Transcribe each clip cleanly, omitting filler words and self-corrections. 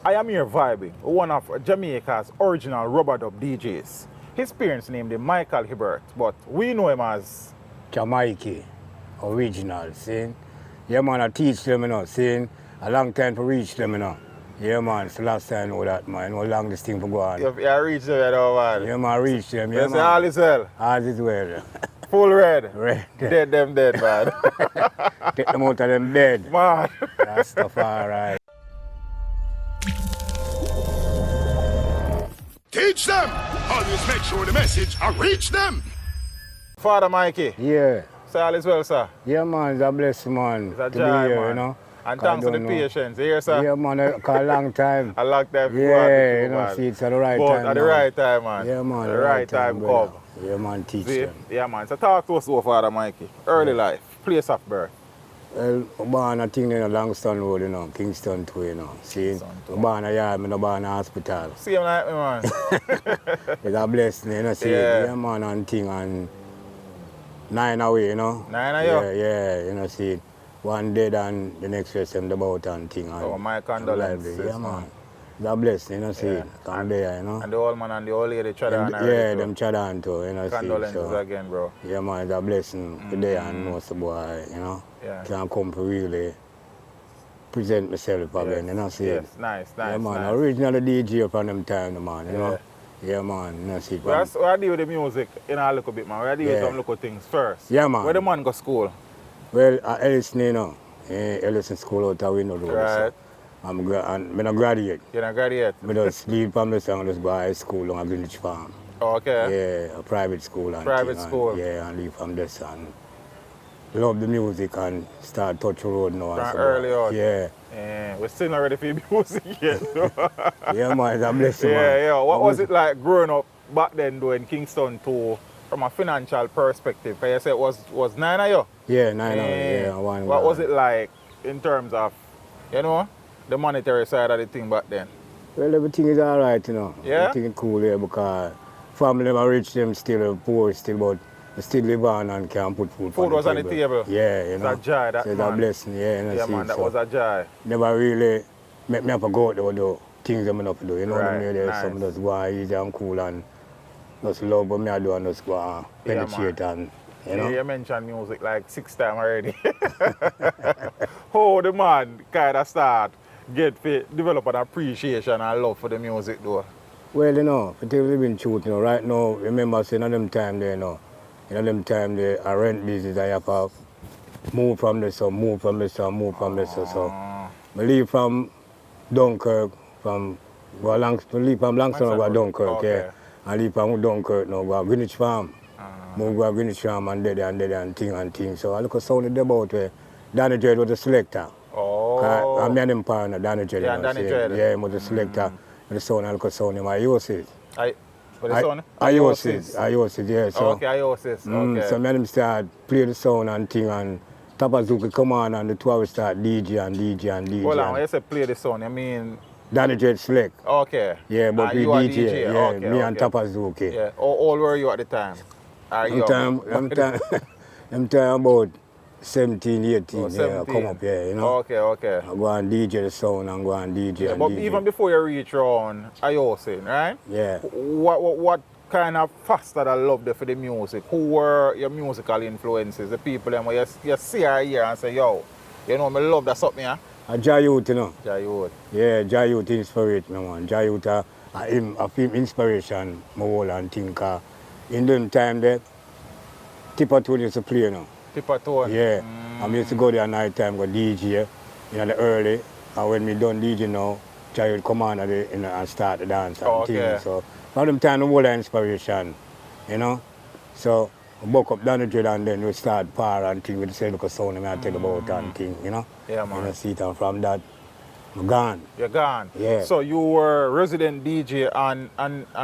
I am here vibing with one of Jamaica's original rubber dub DJs. His parents named him Michael Hibbert, but we know him as JAH Mikey, original, see? Yeah, man, I teach them, you know, see? A long time to reach them, you know. Yeah, man, it's the last time I know that, man. How long this thing for go on. you reach them, man. Yeah, man, reach them, yeah, You man. say all is well. All is well. Full red. Red. Dead them dead, man. Take them out of them dead. Man. That stuff all right. Teach them! Always make sure the message I reach them! Father Mikey. Yeah. Say all is well, sir. Yeah, man, it's a blessing, man. It's a to joy, be here, man. you know. And thanks for the patience. You hear, sir? Yeah, man, a long time. A long time. Yeah, you know, see, it's at the right but time. at the right time, man. Yeah, man. The right time brother. come. Yeah, man, teach See? them. Yeah, man. So talk to us about Father Mikey. Early life, place of birth. Well, born I think in a Langston Road, you know, Kingston too, you know. See, born a yard, I born a hospital. Same like me, man. It's a blessing, you know, see. Yeah, man, and thing, and 9 away, you know. 9 of you? Yeah, you know, see. One dead and the next rest them about and thing. And oh, my condolences. Yeah, man. It's a blessing, you know, see. Come there, you know. And the old man and the old lady chada on yeah, them chada on too, you know, condolences see. So, again, bro. yeah, man, it's a blessing today and know the boy, you know. Yeah. Can come to really present myself again, you know, see. Yes, nice. Yeah, man, nice. original DJ from them time, man, you know. Yeah, man, you know, see. We are deal with the music in a little bit, man. We are deal with some little things first. Yeah, man. Where the man go school? Well, at Ellison, you know. Ellison School out of Window Road. Right. So I'm a graduate. You're not graduate? I just leave from the song, just go to high school on a Greenwich Farm. Oh, okay. Yeah, a private school. And Private thing, school. And, yeah, and leave from this and love the music and start touch the road now. From early on? Yeah. Yeah, we're still not ready for music yet. Yeah, man, it's a blessing, man. Yeah. What was it like growing up back then, though, in Kingston, too, from a financial perspective? You said it was 9 of you? Yeah, 9 of yeah. What was it like in terms of, you know, the monetary side of the thing back then? Well, everything is all right, you know. Yeah? Everything is cool here because family are rich, them still poor, still, but they still live on and can put food Food was on the table? Yeah, you know. It's a joy, that, so it's man. a blessing, yeah. You know, Yeah, see, man, that so was a joy. never really make me have to go out there do things I'm not to do. You know what I mean? There's nice. some just go easy and cool and just love what me I do and just go and penetrate and, you know. You mentioned music like 6 times already. How the man kind of start develop an appreciation and love for the music, though? Well, you know, to tell you the truth, you know, right now, remember saying at them time there, you know, them time there, a rent business, I have to move from this, so move from this, so move from this, so. I leave from Dunkirk, leave from Langston, I go to Dunkirk, okay. yeah. I leave from Dunkirk, now go to Greenwich Farm. Move to Greenwich Farm and there and thing. So I look at sound about where Danny Dread was the selector. Oh. I'm an empire, Danny Dread. Yeah, Danny Dread. Yeah, he was the selector. The sound, I look at sound him, IOSIS. What the sound? IOSIS, yeah. So, okay, IOSIS, okay. So I start play the sound and thing and Tapazuki come on and the two of us start DJ. Hold on, when you say play the sound, you mean? Danny Dread select. Okay. Yeah, but we you are DJ. Yeah, okay, me and Tapazuki. Yeah. How old were you at the time? I'm about 17, 18, Oh, yeah, 17. come up here, you know. Okay. I go and DJ the sound and go and DJ Yeah, and but DJ. even before you reach around IOSIS, right? Yeah. What kind of fostered a love there for the music? Who were your musical influences? The people them where you see her here and say, yo, you know, me love that something, yeah? JAH Youth, you know. JAH Youth. Yeah, JAH Youth inspired me, man. JAH Youth, I feel inspiration, my whole and think. In them time there, Tipper Tone used to play, you know. Tipper Tone? Yeah. I used to go there at night time, go DJ, the early. And when me done DJ now, JAH Youth come on and start the dance and things. So, from them time, the whole inspiration, you know. So, I buck up Danny Dread and then we start par and things with the same look of sound I tell about and things, you know. Yeah, man. You know, see it, and from that, I'm gone. You're gone? Yeah. So you were resident DJ on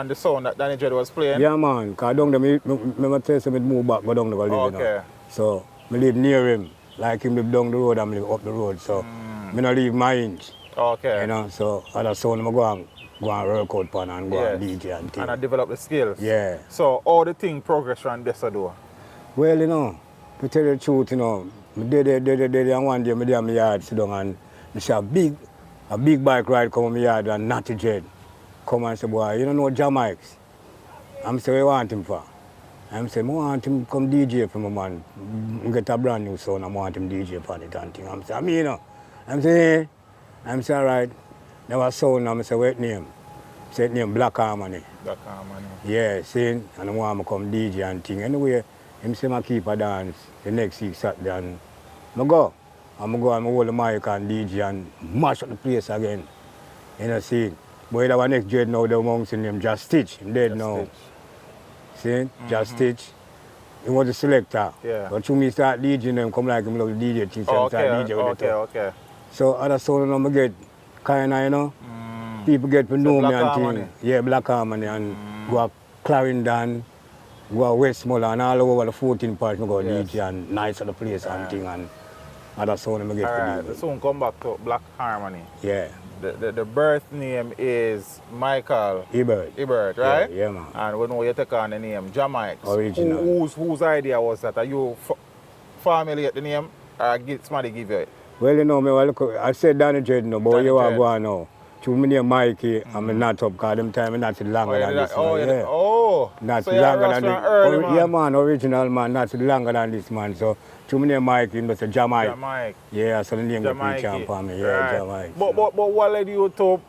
the sound that Danny Dread was playing? Yeah, man. Because down there, I tell you, I move back, go down there, go live, okay. You know. So, I live near him. Like him live down the road, I live up the road. So, I don't leave my inch. Okay. You know, so other sound, I go and work out pan and go and DJ and things. And I develop the skills? Yeah. So, how the thing progress from this do? Well, you know, to tell you the truth, you know, I did and one day, I did my yard, sit down and I see a a big bike ride come on my yard and Natty Jet come and say, boy, you don't know JAH Mikey? I'm say, what you want him for? I'm say, I want him come DJ for my man. Get a brand new sound, I want him DJ for it and thing. I'm say, you know. I'm say, hey. I'm say, all right. Never sound, I'm say, what name? Say name Black Harmony. Black Harmony. Yeah, see, and I want him to come DJ and thing. Anyway, him say I keep a dance the next week Saturday and I go. I'm go and I hold the mic and DJ and mash up the place again. You know, see. But that next dread now, the monks in him Just Stitch. Him dead now. See? Just Stitch. He was a selector. Yeah. But to me start DJing them, come like him love the DJ things. Oh, start DJ with it. Okay. So other sound I get kinda, you know. People get to know me and thing. Yeah, Black Harmony and go to Clarendon, go to Westmoreland and all over the 14 parts I go DJ and nice at the place and thing and other sound I get Alright, the soon come back to Black Harmony. Yeah. The birth name is Michael Ebert, right? Yeah, man. And we know you take on the name JAH Mikey. Original. Whose idea was that? Are you formulate the name or somebody give you it? Well, you know, I said Danny Dread no, but you are going now. To me name Mikey, I'm not up because them time not longer than this man. Not so longer than this. Early, man. Yeah, man, original man, not longer than this man. So to me name Mikey, you know, say JAH Mikey. JAH Mikey. Yeah, so the name JAH got preach for me. Yeah, right. JAH Mikey. But what led you to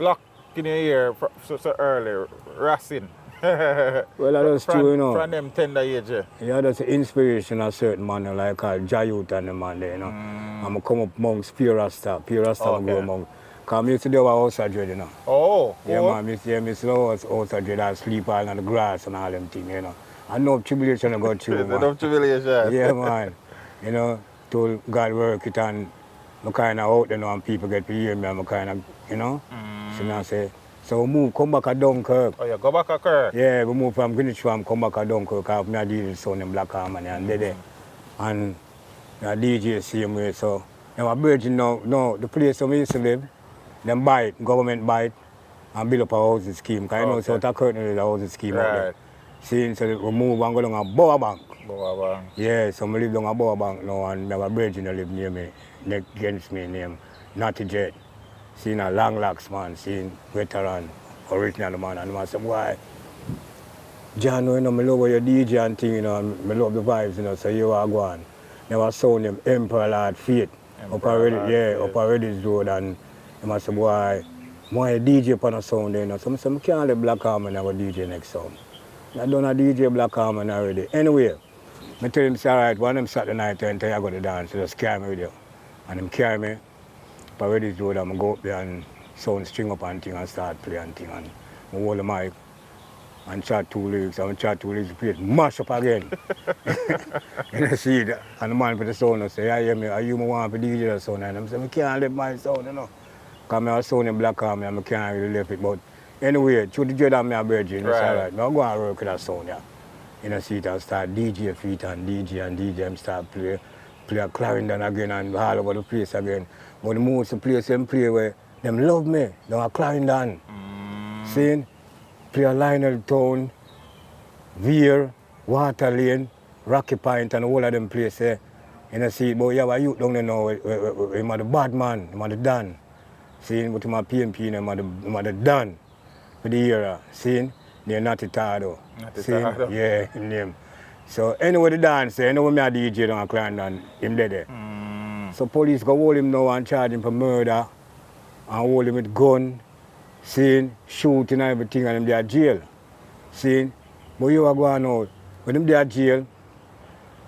lock in your ear so early, racing? Well, that's true, you know. From them tender age. Yeah, that's an inspiration of certain man like called JAH Youth and the man there, you know. I'm come up amongst Pure Rasta. Pure Rasta okay. Go among. Because I used to do a house of dread, you know. Oh, yeah, man, I used to do a house of dread and sleep all on the grass and all them things, you know. I know tribulation I go through, man. Enough tribulation. Yeah, man. You know, told God work it and I kind of out there now and people get to hear me and I kind of, you know. So now I say, so we move, come back to Dunkirk. Oh, yeah, go back to Kirk? Yeah, we move from Greenwich Farm, come back to Dunkirk because I deal with sound in Black Harmony and there. And the DJ same way, so now my virgin now, the place where we used to live, them buy it, government buy it, and build up a housing scheme. Because you know, so that curtain is a housing scheme out there. See, so we move and go down a Boa Bank. Boa Bank. Yeah, so we live down a Boa Bank now, and my virgin live near me, against me, named Natty Jet. See, a long locks man, see, veteran, original man, and I said, why? John, you know, I love your DJ and thing, you know, and I love the vibes, you know, so you are going. Never saw him Emperor Lord Faith. Up already road and I said, boy, more DJ upon a sound there, you know. So I said, I can't let Black Harmony have a DJ next sound. I done a DJ Black Harmony already. Anyway, I tell him, say, all right, one of them Saturday night and I go to dance, so just carry me with you. And him carry me up already road and I go up there and sound string up and thing and start playing thing and I hold the mic. And chat 2 lyrics, and chat 2 lyrics, play it, mash up again. And I see it, and the man put the sound and say, I hear me, are you want to DJ the sound? And I say, I can't let my sound, you know. Because I have sound in Black Harmony and I can't really left it. But anyway, through the dread of me a virgin, it's all right. I'll go and work with that sound, yeah. And I see it and start DJ feet and DJ and start play a Clarendon again and all over the place again. But the most place them play where them love me, they are Clarendon. See? Play a Lionel Town, Veer, Water Lane, Rocky Point, and all of them places. And I see, but you have a youth down there now, him are the bad man, him are the Dan. See, but him are PNP, him are the Dan for the era. See, they're not the Tado. See, yeah, him name. So anyway, the dance, anyway, me a DJ down at Clarendon, him there. So police go hold him now and charge him for murder, and hold him with gun. Seeing, shooting and everything, and them they are jail. Seeing, but you are going out. When them they are jail,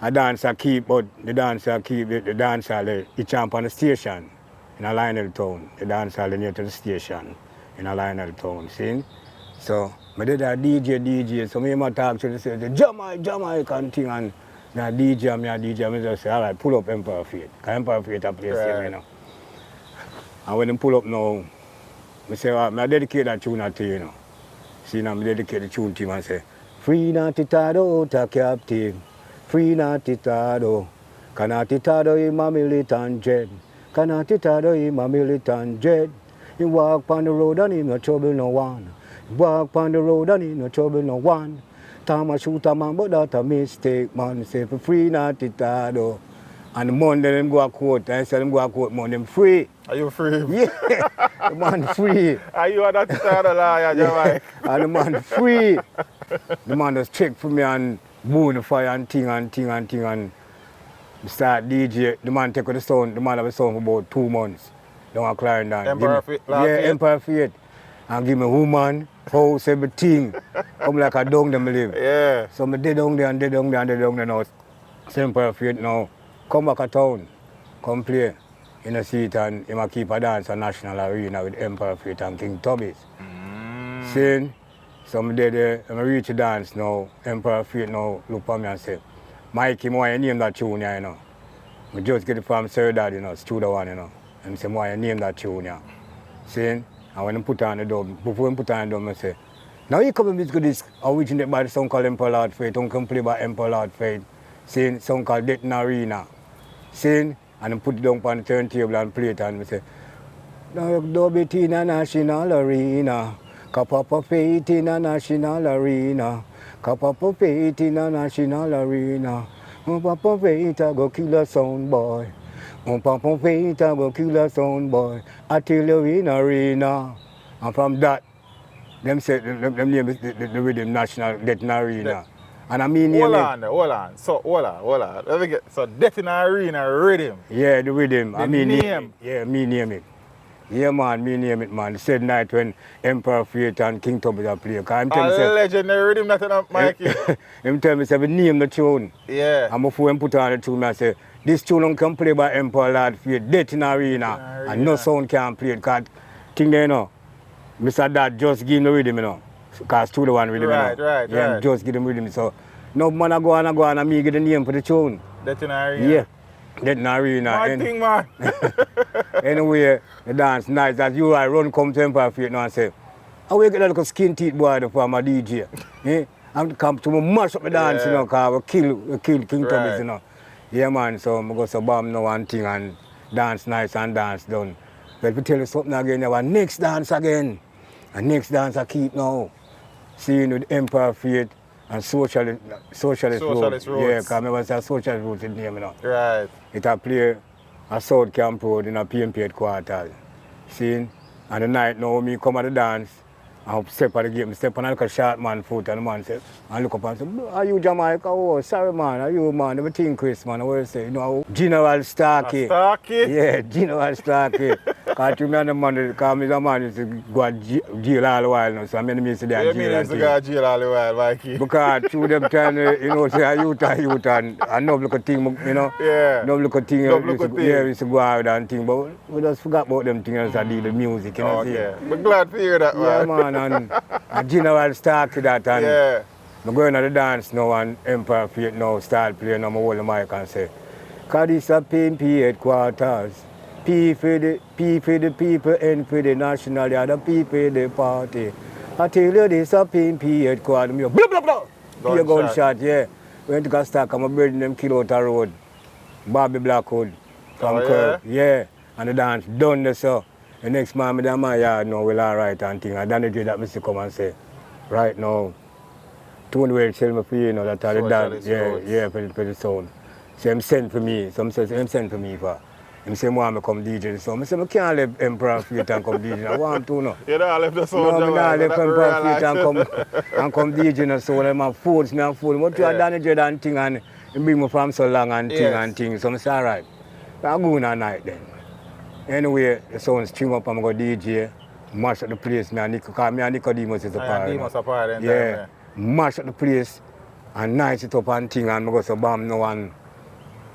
a dancer keep, but the dancer keep, the dancer, he jump on the station in a Lionel Town. The dancer near to the station in a Lionel Town, seeing? So, I did a DJ, so me talk to the say, Jamaica and thing, and me a DJ, I just say, all right, pull up Empire Faith. Because Empire Faith a place there, you know. And when them pull up now, I say, I dedicate that tune to you, you know. See, now I dedicate the tune to him and say, Free Natty Tado, ta captive. Free Natty Tado. Canati Tado, him a militant jet. Canati Tado, him a militant jet. He walk on the road and he no trouble no one. He walk on the road and he no trouble no one. Time I shoot a man, but that's a mistake, man. Say, for Free Natty Tado. And the Monday them go to court, and I said them go to court, man, them free. Are you free? Yeah, the man free. Are you that style of lawyer, Jamaica? And the man free. The man just check for me and burn the fire and thing and start DJ. The man take with the sound, the man have a sound for about 2 months. Don't want Clarendon. Empire Faith? Yeah, Empire Faith. And give me woman, house, everything. Come like a dung them live. Yeah. So I did down there and did down there and did down there now. Empire Faith now. Come back to town, come play in a seat and he might keep a dance at National Arena with Empire Faith and King Tubby's. Seeing, so I did there, I reach the dance now, Empire Faith now look at me and say, Mikey, why you name that tune here, you know? I just get it from Sir Dad, you know, Studio One, you know. And say, why you name that tune here? Seeing, and when I put on the dub, before I put on the dub, I say, now you come with this originated by the song called Emperor Lord Faith, don't come play by Emperor Lord Faith. Seeing, song called Death in Arena. Sing and put it down on the turntable and play it and we say, Dub it in a national arena, cup up a faith in a national arena, cup up a faith in a national arena, up a faith I go kill a sound boy, up a faith I go kill a sound boy, I tell you in arena. And from that, them say, them name the rhythm National Death in Arena. And I mean, hold on. So, hold on. Let me get, so Death in Arena rhythm. Yeah, the rhythm. The I mean, name. Yeah, me name it. Yeah, man, me name it, man. The said night when Emperor Faith and King Tubby are playing. A legendary rhythm, nothing up, Mikey. Him tell me, say, we name the tune. Yeah. And before him put on the tune, I say, this tune can play by Emperor Lord Faith, Death in Arena. And no sound can play it. Because, thing there, you know, Mr. Dad just give him the rhythm, you know. Because Studio One rhythm, right, you know. Right. Yeah, just give him rhythm. So, no man I go on and me get the name for the tune. Death in Arena. Yeah. Death in Arena. My thing, man. Anyway, the dance nice. As you I run come to Empire Faith now and say, I will get that little skin teeth boy for my DJ. Yeah? I'm come to mash up the dance, you know, because we kill King Tubby's, you know. Yeah, man, so I go to bomb now one thing and dance nice and dance done. But if we tell you something again, you have next dance again. And next dance I keep now. Seeing with Empire Faith and Socialist Road. Roots. Yeah, because I remember it's a Socialist Road in name, you know. Right. It a play a South Camp Road in a PMP headquarters. Seeing? And the night now me come at the dance, I step at the gate, I step on a short man foot and the man say, and look up and say, are you Jamaica? Oh, sorry man, are you man? Everything Chris man, what you say? You know, General Starkey. Starkey? Yeah, General Starkey. Because to me and the man, because me the man used to go to jail all the while now, so I mean me say they are jail. You used to go to jail all the while, Mikey? Because through them time, you know, say a youth and no look at thing, you know. Yeah. No look at thing. No look at thing. Yeah, we used to go out and thing, but we just forgot about them things and do the music, you know. Okay. But glad to hear that, yeah, man. And General Starkey that and yeah. I'm going to the dance now and Empire Faith now start playing and I hold the mic and say, because this a PMP headquarters. P for the people, N for the national, the other P for the party. I tell you this a PMP headquarters. Blah, blah, blah. Gunshot. Gunshot, yeah. Went to go stack and I'm building them kill out the road. Bobby Blackwood from Curve. Yeah. And the dance done this so. The next man, I'm in my yard now, well, all right, and thing. I done the day that Mr. come and say, right now, Tony will tell me for you know that I done, yeah, for the sound. So him sent for me, some says him sent for me for. Him say, want me come DJ so I say, I can't leave Emperor Faith and come DJ. I want to, no. You don't leave the sound, no, I leave Emperor Faith and come DJ, so I'm a fool, What you have done the day and thing, and bring me from so long and thing and thing. So I say, all right, I'm going at night then. Anyway, the sound string up and I go DJ, mash up the place, me and Nicodemus is a part. Yeah, mash up the place and nice it up and thing and I go to bomb no one.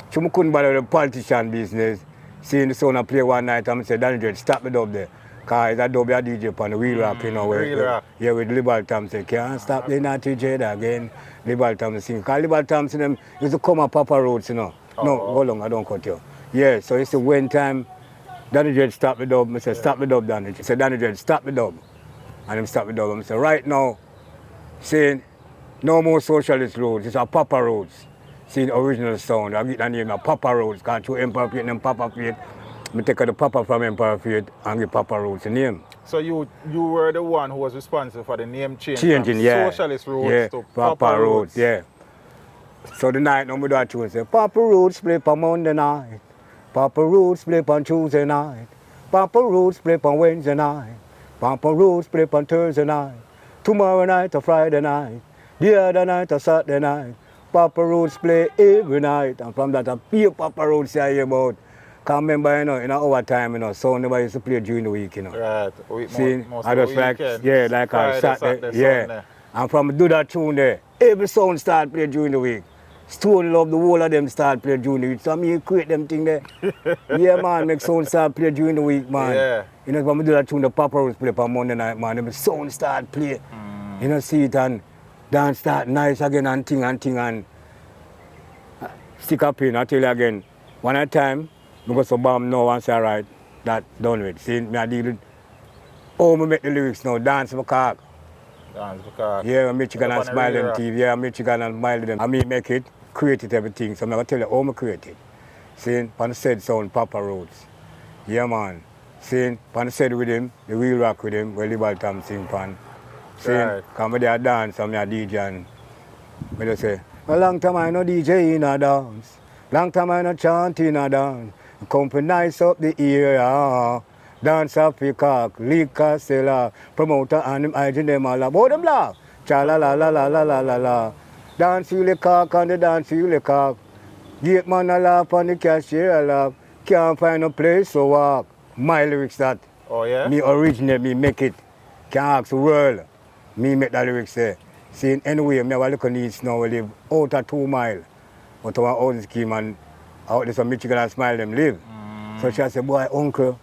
So I couldn't bother the politician business. Seeing the sound I play one night and I said, Daniel, stop the dub there. Because it's a dub a DJ upon the wheel rock, you know. Wheel rock. Yeah, with Liberal Thompson. Can't stop the naughty Jada again. Liberal Thompson sing. Because Liberal Thompson them used to come up Papa Roads, you know. No, hold on, I don't cut you. Yeah, so it's the one time Danny Dread stop the dub. I said, stop the dub, Danny. He said, Danny Dread, stop the dub. And him stop the dub. I said, right now, saying, no more socialist roads, it's a Papa Roads. Seeing original sound, I get the name of Papa Roads, because to Empire Faith and Papa Faith, I take the Papa from Empire Faith and give Papa Roads the name. So you were the one who was responsible for the name change Changing, from yeah. Socialist Roads to Papa Roads, yeah. So the night, no, we do a tune say, Papa Roots play on Monday night. Papa Roots play on Tuesday night. Papa Roots play on Wednesday night. Papa Roots play on Thursday night. Tomorrow night or Friday night. The other night or Saturday night. Papa Roots play every night. And from that, I feel Papa Roots I hear about. Can't remember, you know, in our time, you know, so never used to play during the week, you know. Right. See, Most I of the just like, weekends, yeah, like Friday, on Saturday, Saturday, yeah. Sunday. And from do that tune there, every sound start play during the week. Stone Love, the whole of them start play during the week. So me create them thing there. Yeah, man, make sound start play during the week, man. Yeah. You know, when we do that tune, the Papa Rose play on Monday night, man, the sound start play. You know, see it and dance start nice again and thing and stick up in, I tell you again. One at a time, because of bomb now and say, all right, that done with. See, me I deal with, oh, me make the lyrics now, dance for cock. Dance for cock. Yeah, Michigan and Smile them TV. Yeah, Michigan and Smile them. I mean, make it, create it, everything. So I'm going to tell you how I create it. See, on the said sound, Papa Rhodes. Yeah, man. See, on the said with him, the real rock with him, where Liberal Tom sing pan. See, Right. come with their dance, I'm a DJ and I just say, a long time I no DJ in a dance. Long time I no chant in a dance. Come for nice up the area. Dance up for cock, liquor seller, promoter and them hygiene them all about them laugh. Cha la la la la la la la la. Dance you the cock and the dance you the cock. Gate man a laugh and the cashier a laugh. Can't find a place to walk. My lyrics that. Oh, yeah? Me originate, me make it. Can't ask the world. Me make that lyrics there. See, anyway, me have a little niece now we live out of 2 miles. But our own scheme and out there some Michigan and Smile them live. So she said, boy, uncle,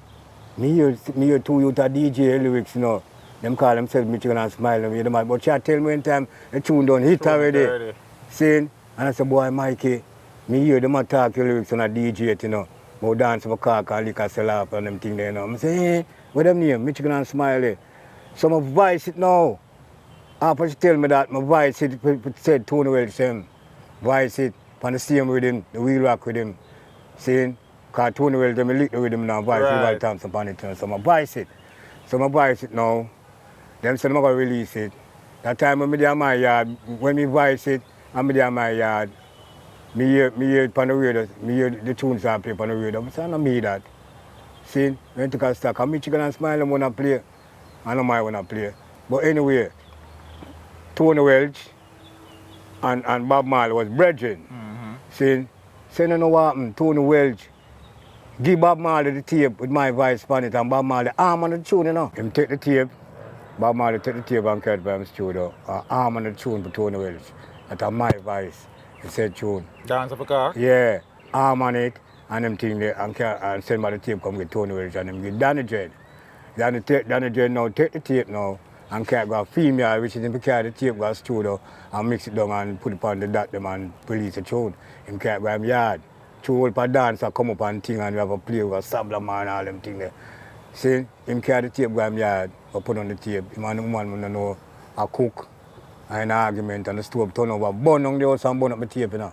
me hear 2 youth a DJ lyrics, you know. Them call themselves Michigan and Smile them, you know, but she tell me one time the tune done hit already. See? And I said, boy, Mikey, me hear them talk your lyrics on a DJ, you know. About dance for cock and liquor sell up and them thing there, you know. I say, hey, what them name? Michigan and Smile. So I voice it now. After she tell me that, my voice it said Tony Welch him. Voice it, on the same with him, the wheel rock with him. See? Because Tony Welch, them lick with him now, voice Right. it times upon it. So I voice it. So I voice it now. Them said I'm going to release it. That time when I there in my yard, when me voice it, I'm there in my yard, me hear it on the radio, me hear the tunes I play on the radio. I said, I don't me that. See? When took a stock, I'm Michigan and Smile, I want to play. I don't mind when I play. But anyway, Tony Welch and Bob Marley was brethren. See, no know what happened. Tony Welch give Bob Marley the tape with my voice on it and Bob Marley arm on the tune, you know. Him take the tape, Bob Marley take the tape and carry it by him studio. Arm on the tune for Tony Welch. That's my voice. He said tune. Dance for cock? Yeah, arm on it and them thing there and send by the tape come with Tony Welch and him get Danny Dread. Danny Dread now take the tape now. And can't go female, which is him carry the tape, go to studio and mix it down and put it on the dot them and release the tune. Him can't go in yard. Two old for dancer come up and thing and we have a play with a sabla man and all them thing there. See, him carry the tape go in yard or put on the tape. Him and the woman don't know a cook and an argument and the stove turn over. Burn on the house and burn up the tape, you know.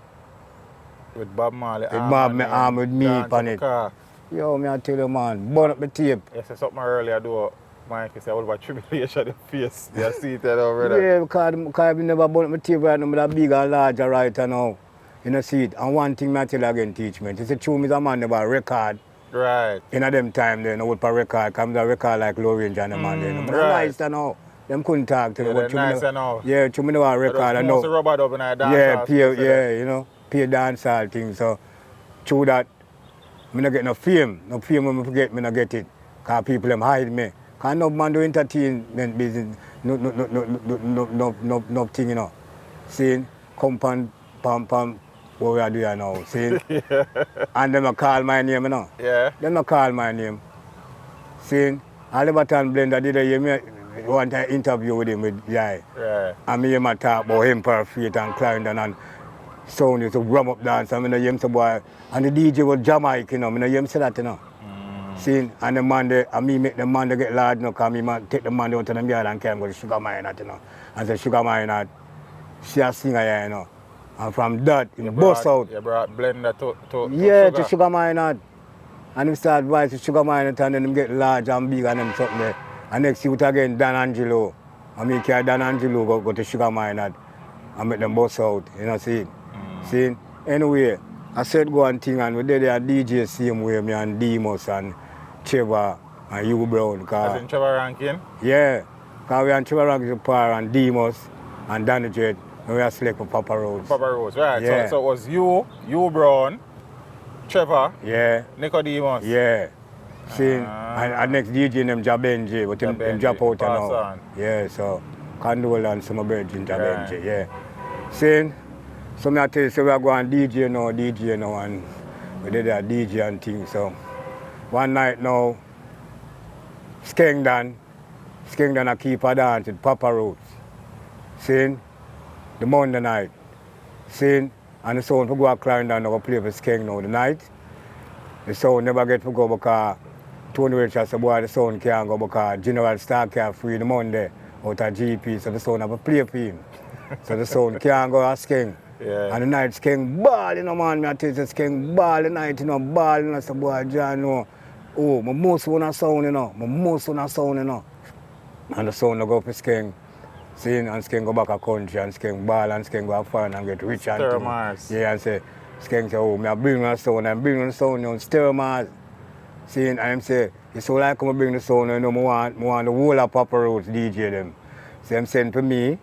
With Bob Marley. With Bob me arm with me on it. Cock. Yo, me I tell you man, burn up the tape. You said something earlier, though. Mikey said, what about tribulation in the face? You see that over there? Yeah, because I never bought my tape right now, but a big and larger right now. You know, see it. And one thing I tell you again, teachment. It's a true, is a man never record. Right. In them time, they know what per record. Comes a record like Low Range and the man there. But right. nice now. Them couldn't talk to me. Yeah, nice now. Yeah, to me never record. But most rubber dub in a dance yeah, hall, yeah, you know, pay dance hall thing. So, through that, I don't get no fame. No fame when I forget, I don't get it. Because people them hide me. Because no man do entertainment business, no thing, you know. See, come pam, what we are doing now, see? Yeah. And them a call my name, you know. Yeah. Them a call my name. See, I never turn Blender did I hear me one time interview with him with Jai. Right. And me hear him talk about him perfect and Clarendon and sound used to rum up dance. And I hear him say, boy, and the DJ was JAH MIKEY, you know. I hear him say that, you know. See, and the man there, and me make the man there get large, you know, because me man take the man there out to the yard and carry him go to Sugar Mine, you know. And say Sugar Mine, she a singer here, you know. And from that, he bust out. You brought Blender to yeah, Sugar? to Sugar Mine. And he start voice to Sugar Mine, and then him get large and big and them something there. And next youth again, Dan Angelo. And me carry Dan Angelo go to Sugar Mine and make them bust out, you know, see. See? Anyway, I said go and thing and we did a DJ same way, me and Demos and Trevor and Hugh Brown. As in Trevor Rankin? Yeah. Because we and Trevor Rankin par and Demos and Danny Dread and we are select for Papa Rhodes. Papa Rhodes, right. Yeah. So it was Hugh Brown, Trevor, yeah. Nicodemus. Yeah. See, and next DJ named Jabenji, but him drop out now. Yeah, so condolence to my brother in Jabenji, yeah. See, so me I tell you, so we are going DJ now, and we did a DJ and things. So one night now, Skengdan I keep a dance with Papa Roots. See, the Monday night. See, and the sound for go a climb down and play for Skeng now the night. The sound never get to go because Tony Richards said, boy, the sound can't go because General Star can't free the Monday out of GP, so the sound have a play for him. So the sound can't go a Skeng. Yeah. And the night Skeng ball, you know, man, me I tell you, Skeng ball the night, you know, ball, you know, so boy, John, know, oh, my most want a sound, you know, And the sound go for Skeng. See, and Skeng go back a country, and Skeng ball, and Skeng go foreign and get rich and Stir things. Mars. Yeah, and say, Skeng say, oh, I bring the sound, and bring the sound, you know, Stir Mars. See, and I say, it's so like I bring the sound, you know, I want the whole of Papa Rhodes DJ them. So I'm send for me,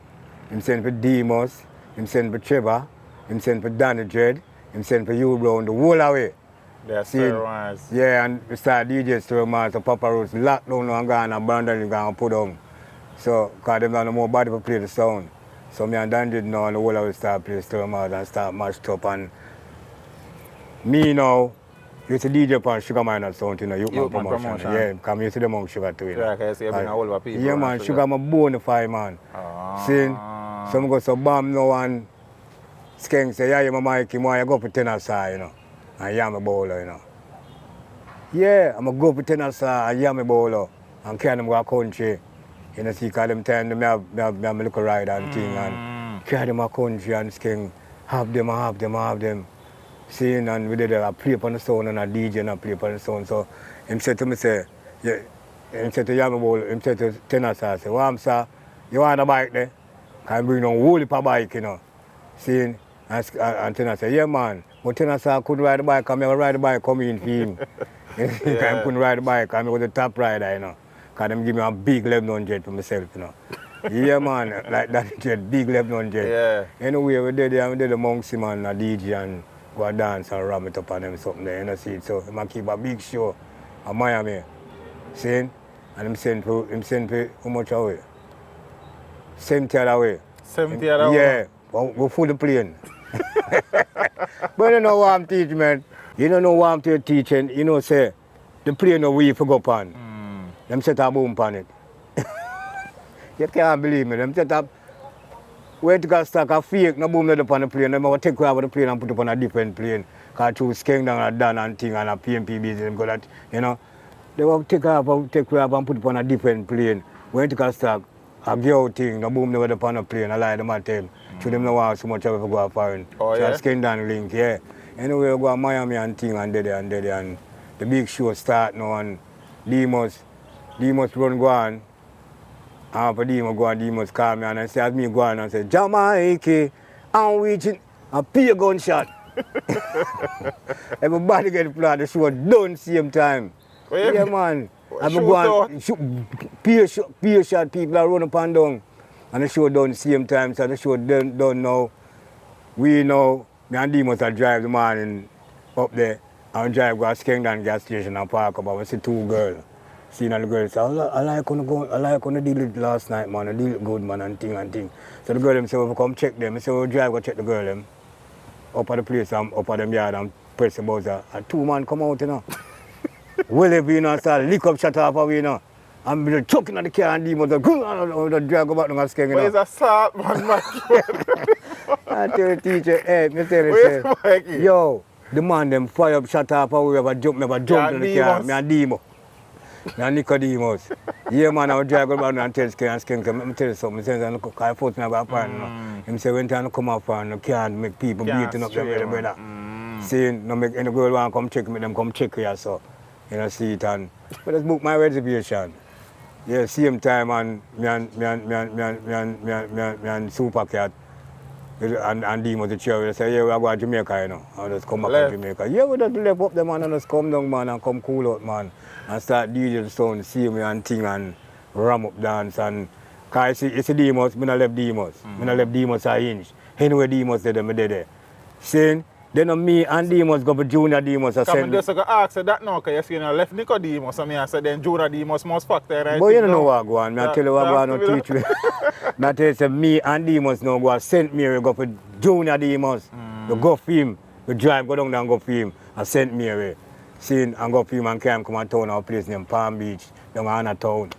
I'm send for Demos, I'm send for Trevor, I'm send for Danny Dread, I'm send for Hugh Brown, the whole away. Yeah, Stir Mars. Yeah, and we start DJ Stir Mars, so Papa Rhodes locked down and gone, and Brandon is going to put on. So, because them have no more body to play the sound. So me and Dan did now and the whole of us start play Stir Mars and start mashed up. And me now, used to DJ upon Sugar Man and sound, you know, Youth Man promotion. Yeah, because I used to do among Sugar too. You know. Yeah, because you bring a whole of people. Yeah, man, Sugar my bonafide, man. See, some go so bomb now and Skeng say, yeah, my Mikey, I go for tenor side, you know. And yeah, I'm a bowler, you know. Yeah, I'm a go for tenor side and yeah, I'm a bowler. And carry them go to country. You know, see, because them time, me have a little ride and thing, and carry them a country and Skeng, have them. See, and we did a play upon the sound and a DJ and a play upon the sound. So, him said to me, say, yeah, him said to Yami Bowl, him said to Tenor, sir, say, well, sir, you want a bike there? Can bring on whole heap of bike, you know. See, and Tenor said, yeah, man, but Tenor, sir, couldn't ride the bike, I never ride the bike, come in for him. I couldn't ride the bike, I was the top rider, you know. Because them give me a big 1100 for myself, you know. Yeah, man, like that jet, big 1100. Yeah. Anyway, we did the Monksy man, a DJ, and go a dance and ram it up on them something there, you know, see. So, I keep a big show in Miami. See? And him send for how much away? 70 away. 70 away? Yeah, we full the plane. But you know what I'm teaching, man. You don't know what I'm teaching, you know, say, the plane no we for go on. Them set a boom on it. You can't believe me. Them set up, where to go stack a fake, no boom not up on the plane. Them will take you out of the plane and put up on a different plane. Because through Skeng down and done and thing and a PMP business, them go that, you know. They will take you out and put up on a different plane. Where to go stack a girl thing, no boom never up on a plane. I lie them at them. So them no want so much of it for go foreign. Oh, so yeah? Skeng down link, yeah. Anyway, we go to Miami and thing and there and the big show start now and Demos run go on. After Demos go on, Demos call me and I say, as me go on and say, JAH Mikey, I'm reaching a peer gunshot. Everybody get flat, the show done same time. Well, yeah, man. I'm going peer shot, people are running up and down. And the show done same time, so the show done now. We know, me and Demos are drive the morning up there. And drive go to Skengdan gas station and park up and we see two girls. Seeing all the girls say, I like on the deal it last night, man. I deal it good, man, and thing. So the girl them say, we come check them. I say, we drive go check the girl them. Up at the place, up at them yard and press the buzzer. And two man come out, you know. Well, if you know, start lick up shut off away, you know. And be chucking at the car and Demos go drive go back to Skeng, you know. Where's a salt, man, I tell the teacher, hey, me tell you, say, yo, the man them fire up shut off away, never jump in the car, me and Demo. And Nicodemus. Yeah, man, I would drive around and tell Skeng, let me tell you something. He says, I thought me about a plan. He said, when time come up and can't make people beating up them, brother. Saying, no make any girl want to come check me, them come check here, so. You know, see it and, but let's book my reservation. Yeah, same time and me and Super Cat And Demos the chair, they say, yeah, we are going to Jamaica, you know. I just come back to Jamaica. Yeah, we just left up the man and just come down, man, and come cool out, man. And start DJ the sound, see me and thing and ram up dance. And because it's a Demos, I left Demos. I left Demos a inch. Anyway, Demos did them, there. Saying, then me and Demos go for Junior Demos. I said, just go ask that now, because you see, I left Nico Demos, and I said, then Junior Demos must factor, right? But you don't know what go on. I tell you what go on, no teach me. I tell you, say, me and Demos now go St. Mary, go for Junior Demos. To go for him, to drive, go down there and go for him, at St. Mary. Seeing, and go for him and come and town our place named Palm Beach, down in town.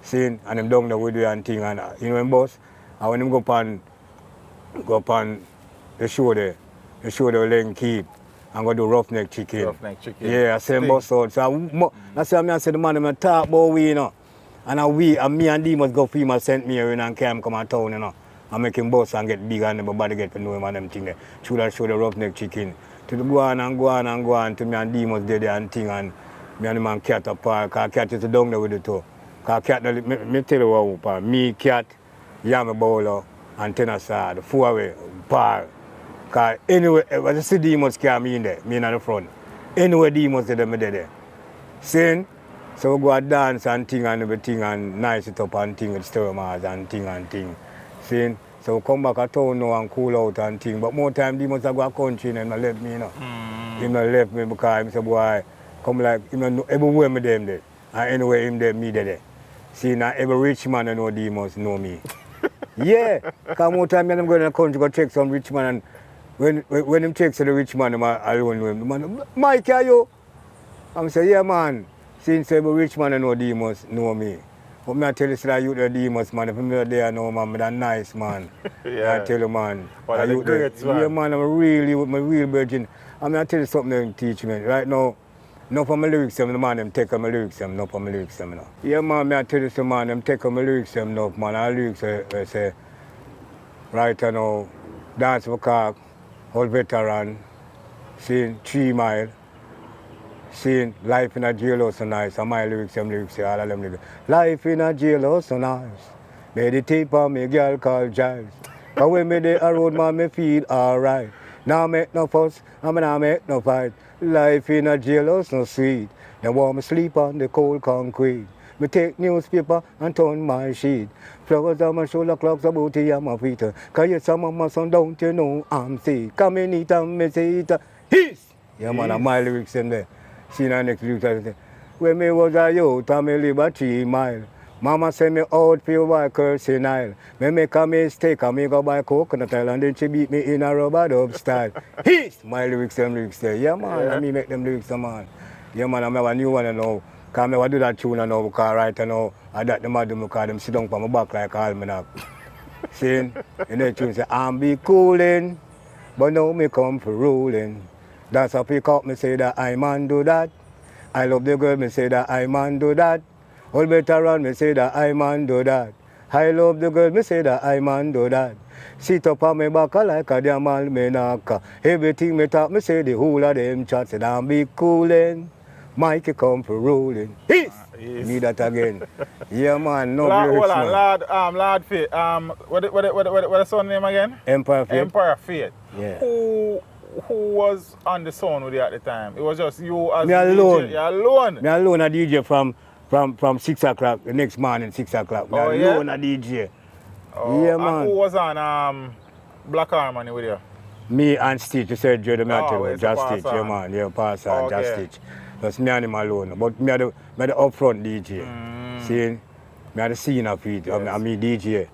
Seeing, and them down there with you and thing, and you know, boss, and when him go upon the show there. The show the leg keep and go do roughneck chicken. Roughneck chicken. Yeah, I say bust out. So that's why I said the man them talk about we, you know. And me and Demos go for him and send me here and come to town, you know. And make him bust and get big and everybody get to know him and them thing there. Show that show the roughneck chicken. To the go on to me and Demos there and thing and me and the man cat apart. Cause cat is down there with the two. Cause cat, me tell you what, me, cat, Yami Bowler and Tenasa, the 4-way par. Because anyway, when I see Demos carry me in there, me in the front. Anyway, Demos did them there. Saying, so we go and dance and thing and everything and nice it up and thing with Sturmers and thing. Saying, so we come back at town now and cool out and thing. But more time Demos go to country and he left me, you know. He left me because he said, boy, come like, everywhere me them there. And anyway, him there, me there. See, now every rich man I know Demos know me. Yeah, because more time I'm going to the country go check some rich man and when him takes to the rich man, I'm alone with him. The man, Mikey, are you? I'm say, yeah, man. Since every rich man I know Demos know me. But I tell you, that you the Demos, man. If I'm not there, no, man, I'm that nice, man. Yeah. I tell you, man. Well, you great, man. Yeah, man, I'm really with my real virgin. I tell you something they teach me. Right now, no for my lyrics, the man, them take on my lyrics, no for my lyrics, you know. Yeah, man, I tell you, some man, them take on my lyrics, no, man. I lyrics, I say, right now, dance for car. Old veteran, seeing 3 Mile, seeing life in a jailhouse so nice, and my lyrics, all of them lyrics. Life in a jailhouse so nice, meditate on me girl called Giles. But when me dey a road man, me feel alright. Now make no fuss, now make no fight. Life in a jailhouse no sweet, they want me sleep on the cold concrete. Me take newspaper and turn my sheet. Flowers on my shoulder, clocks about the on my feet. Cause yes, some of my son don't you know I'm sick. Come in it and me say it. His! Yeah, man, and my lyrics in there. See the next lyrics I say. When me was a youth, I me live a 3 mile. Mama say me out for by cursing aisle. Me make a mistake and me go buy coconut oil and then she beat me in a rubber dub style. His! My lyrics there. Yeah, man, and me make them lyrics, man. Yeah, man, I have a new one now. Because I do that tune now because right now, I got them do because them sit down on my back like almanac. Seeing, and that tune say, I'm be cooling, but now me come for ruling. That's how pick up me say that I man do that. I love the girl, me say that I man do that. All better run, me say that I man do that. I love the girl, me say that I man do that. Sit up on my back like a damn almanac. Everything me talk, me say the whole of them chat, say I'm be cooling. Mikey come for rolling. Yes. Need that again. Yeah, man. No lyrics, man. Lord Fate. What the son name again? Empire Fate. Empire Fate. Yeah. Who was on the sound with you at the time? It was just you as me DJ. alone. You alone. Me alone a DJ from 6 o'clock the next morning 6 o'clock. Me alone a DJ. Oh, yeah, man. And who was on Black Harmony with you? Me and Stitch. You said Joe the Matter. Just Stitch. Yeah, man. Yeah, pass on. Just Stitch. Just me and him alone. But me the upfront DJ. See, me the scene of it. Yes. I'm me DJ.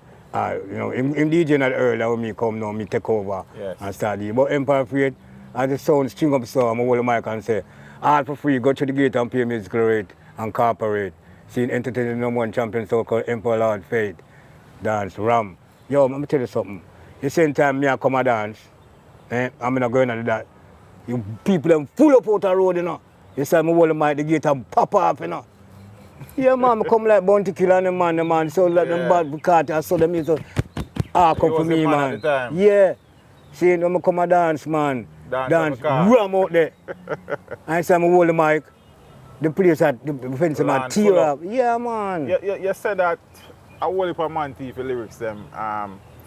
You know, him DJ not early when me come now, me take over and start DJ. But Empire Fate, as the sound string up song, I hold the mic and say, all for free, go to the gate and pay musical rate and corporate. See, entertaining the #1 champion so called Empire Lord Fate. Dance, Ram. Yo, let me tell you something. The same time me I come a dance, I'm not going to that. You people them full up out the road, you know. You say, I hold the mic, the gate and pop off, you know. Yeah, man, I come like Bounty Killer and the man, so like them bad because I saw them is come for me, man. Yeah. See, when I come a dance, man, dance, ram out there. I say, I hold the mic, the place at the fence, man, tear up. Yeah, man. You said that I hold up a man thief lyrics them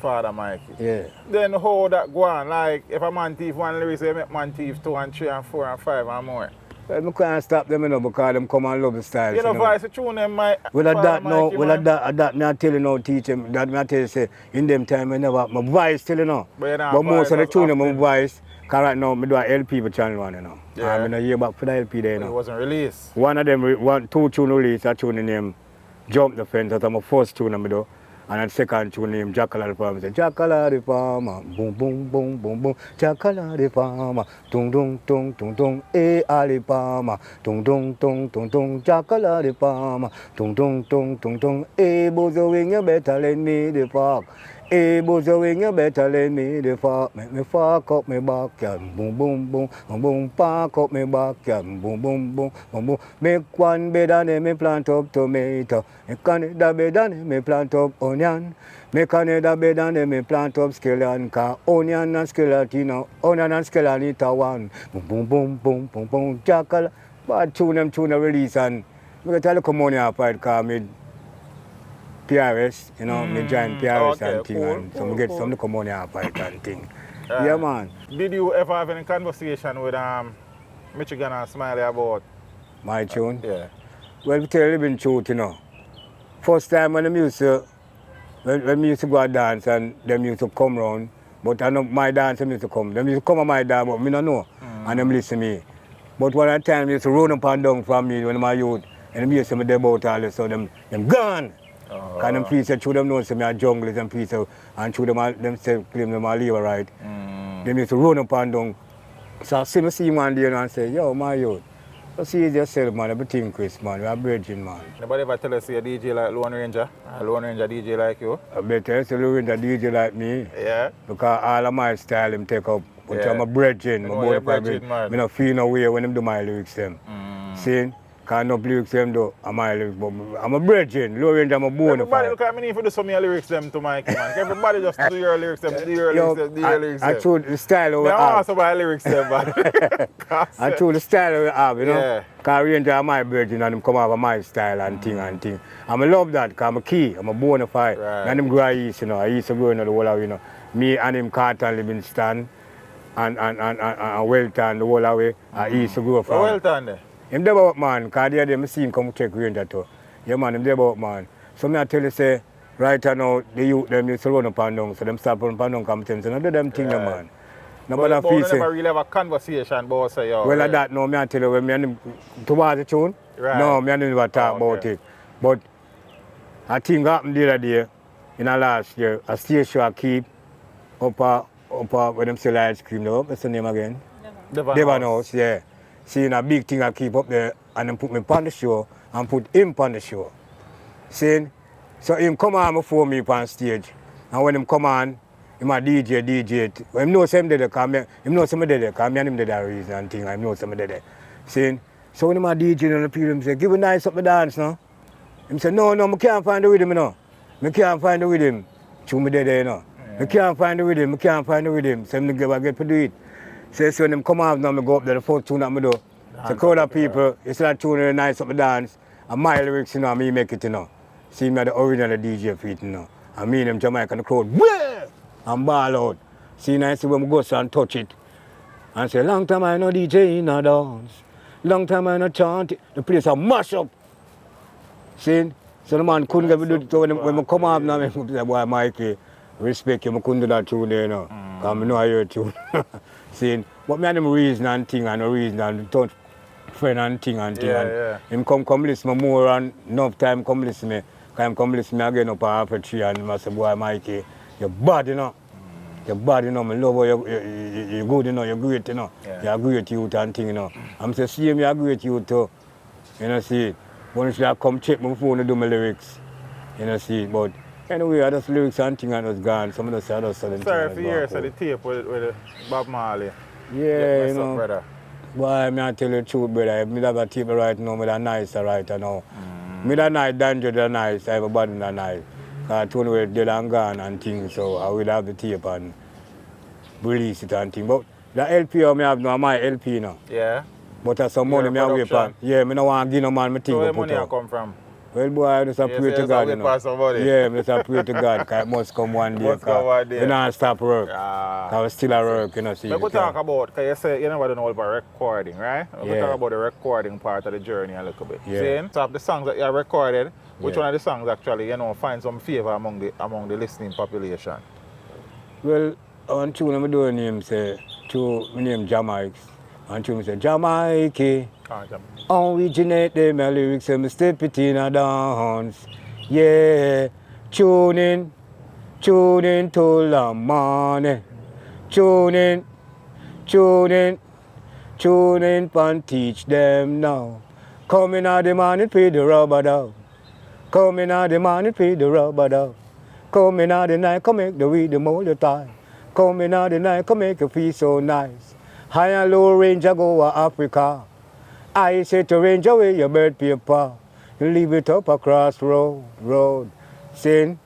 Father Mikey. Yeah. Then how that go on? Like, if a man thief one lyrics, they make man thief 2 and 3 and 4 and 5 and more. Well, I can't stop them, you know, because them come and love the style. You know, voice, tune them, my Well, Father that no, Mikey, well, man. that me I tell you now, teach him. That me I tell you, say, in them time, I never, my voice still, you know. But most of the tune, my voice, because right now, I do a LP for Channel 1, you know. Yeah. I'm in a year back for the LP there, you know. It wasn't released. One of them, 2 tune release, a tune named Jump the Fence, that's my first tune I do. And the second tune named Jackala the Farmer. Say, Jackala the Farmer, boom, boom, boom, boom, boom. Jackala the Farmer, tung, tung, tung, tung, tung. Eh, Ali Farmer, tung, tung, tung, tung, tung. Jackala the Farmer, tung, tung, tung, tung, tung. Eh, Bozowing, you better lend me the park. Eh, Bozowing, you better lend me the fork. Make me fork up my backyard. Boom, boom, boom, boom, boom. Park up my backyard. Boom, boom, boom, boom, boom. Make one bed and then me plant up tomato. Make another bed and then me plant up onion. Make another bed and then me plant up scallion. Cause onion and scallion, onion and scallion it a one. Boom, boom, boom, boom, boom, boom. Jackal. But tune release and we get a little money up it cause me PRS, you know, me join PRS okay, and thing, cool, and so me get some little money out of it and thing. Yeah. Yeah, man. Did you ever have any conversation with Michigan and Smiley about My tune? Yeah. Well, to tell you the living truth, you know. First time when we used to go and dance and them used to come round, but I know my dance them used to come. Them used to come on my dance, but me don't know. And them listen to me. But one of the time they used to run up and down from me when I'm a youth, and them used to me there about all this, so them gone. Because them people through them know say me a junglers and people and through them say claim them a labor right. Them used to run up and down. So I see one day and say, yo, my youth, just see yourself, man, everything Chris, man, you're a virgin, man. Nobody ever tell us you're a DJ like Lone Ranger? A Lone Ranger DJ like you? I better say Lone Ranger DJ like me. Yeah. Because all of my style him take up. But Yeah. I'm a virgin, my boy brethren, man. I don't feel no way when them do my lyrics them. See? Because no lyrics them do my lyrics, but I'm a virgin. Lone Ranger, I'm a bona Everybody fide. look at me if you do some of your lyrics them to Mikey, man. Everybody just do your lyrics them, do your lyrics them, do your lyrics them. I told the style of I it. want some of my lyrics them, man. I told the style of it have, you know. Yeah. Because Ranger are my virgin and them come over my style and thing and thing. And I love that because I'm a key, I'm a bona fide. Right. And them grow east, you know. I used to grow in the whole of, you know. Me and him Carlton Livingston and Welton the whole way. I used to grow from. Welton there? Him there about man, because the other day I see him come check Ranger too. Yeah man, him there about man. So me I tell you say, right now the youth them used to run up and down, so them stop run up and down competition. So no do them thing Right. man. Nobody But feel you say. never really have a conversation about say, yo. Well, right. like that, no, me I tell you, when me and him towards the tune, Right. no, me and him never talk Oh, about okay. it. But I think happened the other day, in the last year, a stage show I keep up where them sell ice cream, though. What's the name again? Devon House, yeah. Seeing a big thing I keep up there, and then put me on the show, and put him on the show. Seeing? So him come on before me on stage, and when him come on, him a DJ. Well, him know some there, him know some there, because me and him did that reason and thing, I know some there. Seeing? So when him a DJ and the people, him say, give a nice up the dance, no? Him say, no, I can't find the rhythm, you know. I can't find the rhythm. Chew me there, you know. I can't find the rhythm, So him get to do it. So when them come out now, I go up there, the first tune that I do. So crowd of people, it's like tuning nice up the dance, and my lyrics, you know, me make it, you know. See me the original DJ feet, you know. And me and them Jamaican, the crowd, wah! And ball out. See, now I see when we go and touch it. And say, long time I no DJ in a dance. Long time I no chant it. The place a mash up. See? So the man couldn't get do it. So when we come up now, I say, boy, Mikey, respect you, I couldn't do that tune there, you know. Because I know I hear tune. See? But me and him reason and thing and reason and touch friend and thing and thing. Yeah. Him come listen me more and enough time come listen me. Because him come listen me again up at half a tree and I say, boy, Mikey, you're bad, you know. You're bad, you know. I love how you're good, you know. You're great, you know. Yeah. You're a great youth and thing, you know. I'm saying, see him, you're a great youth too. You know, see. Once I come check my phone and do my lyrics. You know, see. But anyway, I just lyrics and thing and was gone. Some of the say, Sorry for years of the tape with Bob Marley. Yeah, you Up, know. brother. Boy, me I tell you the truth, brother. Me have a tape right now, me that nice right now. Me that nice, danger that nice, everybody that nice. Because Tony was dead and gone and things, so I will have the tape and release it and things. But the LP I have now, my LP now. Yeah. But that's some money Your me away production. from. Yeah, me no want to give no man me So think where to put money out. come from? Well, boy, I just pray to God, you know. Yeah, I just pray to God, because it must come one day. Must come one day. We don't stop work. Ah. Because we still at work, you know. We could talk about, because you say you never know about recording, right? We could Yeah. talk about the recording part of the journey a little bit. Yeah. See, so of the songs that you have recorded, which Yeah. one of the songs actually, you know, find some favor among the listening population? Well, one tune I'm doing name say, my name JAH Mikey. One tune say, JAH Mikey. Originate them lyrics and me step it in a dance. Yeah, tune in till the morning. Tune in, and teach them now. Come in the morning, pay the rubber down. Come in the morning, pay the rubber down. Come in the night, come make the rhythm all the time. Come in the night, come make you feel so nice. High and low range, I go to Africa. I say to range away your bird paper. You leave it up across road. Sing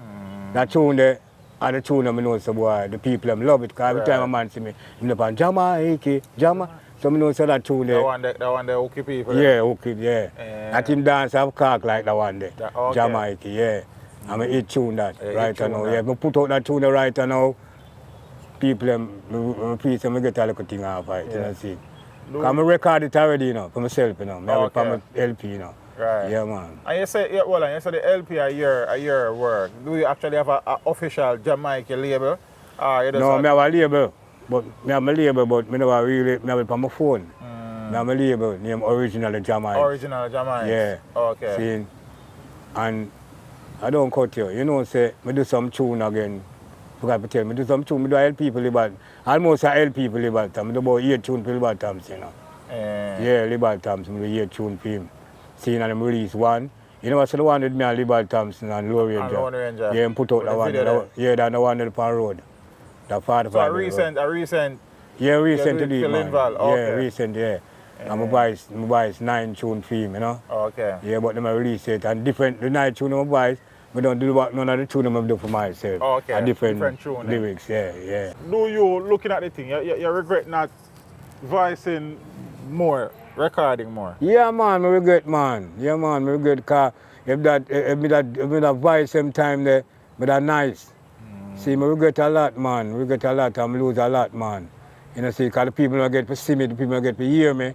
that tune there, and the tune I know so boy, the people love it. Because every time a man see me, I'm up on JAH Mikey, so I know so that tune there. The one there hooky people. Yeah, hooky, yeah. That him dance have cock like that one there. Okay. JAH Mikey, yeah. I'm a hit tune that right now. that. Yeah, I put out that tune right now. People, please, I get a little thing off it, you know, see. Because I record it already, you know, for myself, you know. I have it for my LP, you know. Right. Yeah, man. And you say, the LP a year work. Do you actually have an official JAH Mikey label? Or you just No, I have a label. But I have a label, but I never really, I have it on my phone. I have a label named Original JAH Mikey. Original JAH Mikey? Yeah. Okay. See, and I don't cut you. You know, say, I do some tune again. Forgot to tell me, do some tune, I do help people about. Almost I help people about them. I do about 8 tune for about times, you know. Yeah, Liberal Thompson, I do 8 tune for him. See, and I release one. You know what's the one with me and Liberal Thompson and Low Ranger? Lone Ranger. Yeah, and put out that one. Yeah, that's the one on the road. The 45. So a recent. Yeah, recent to do, man. Okay. Yeah, recent, yeah. And my boys 9 tune for him, you know. Okay. Yeah, but them I release it and different, the 9 tune of my boys, I don't do none of the tune I do for myself. Okay. And different tune. lyrics, yeah. Do you, looking at the thing, you regret not voicing more, recording more? Yeah, man, I regret, man. Yeah, man, I regret because if that voice same time there, but that nice. See, I regret a lot, man. I regret a lot, I lose a lot, man. You know, see, because the people don't get to see me, the people don't get to hear me.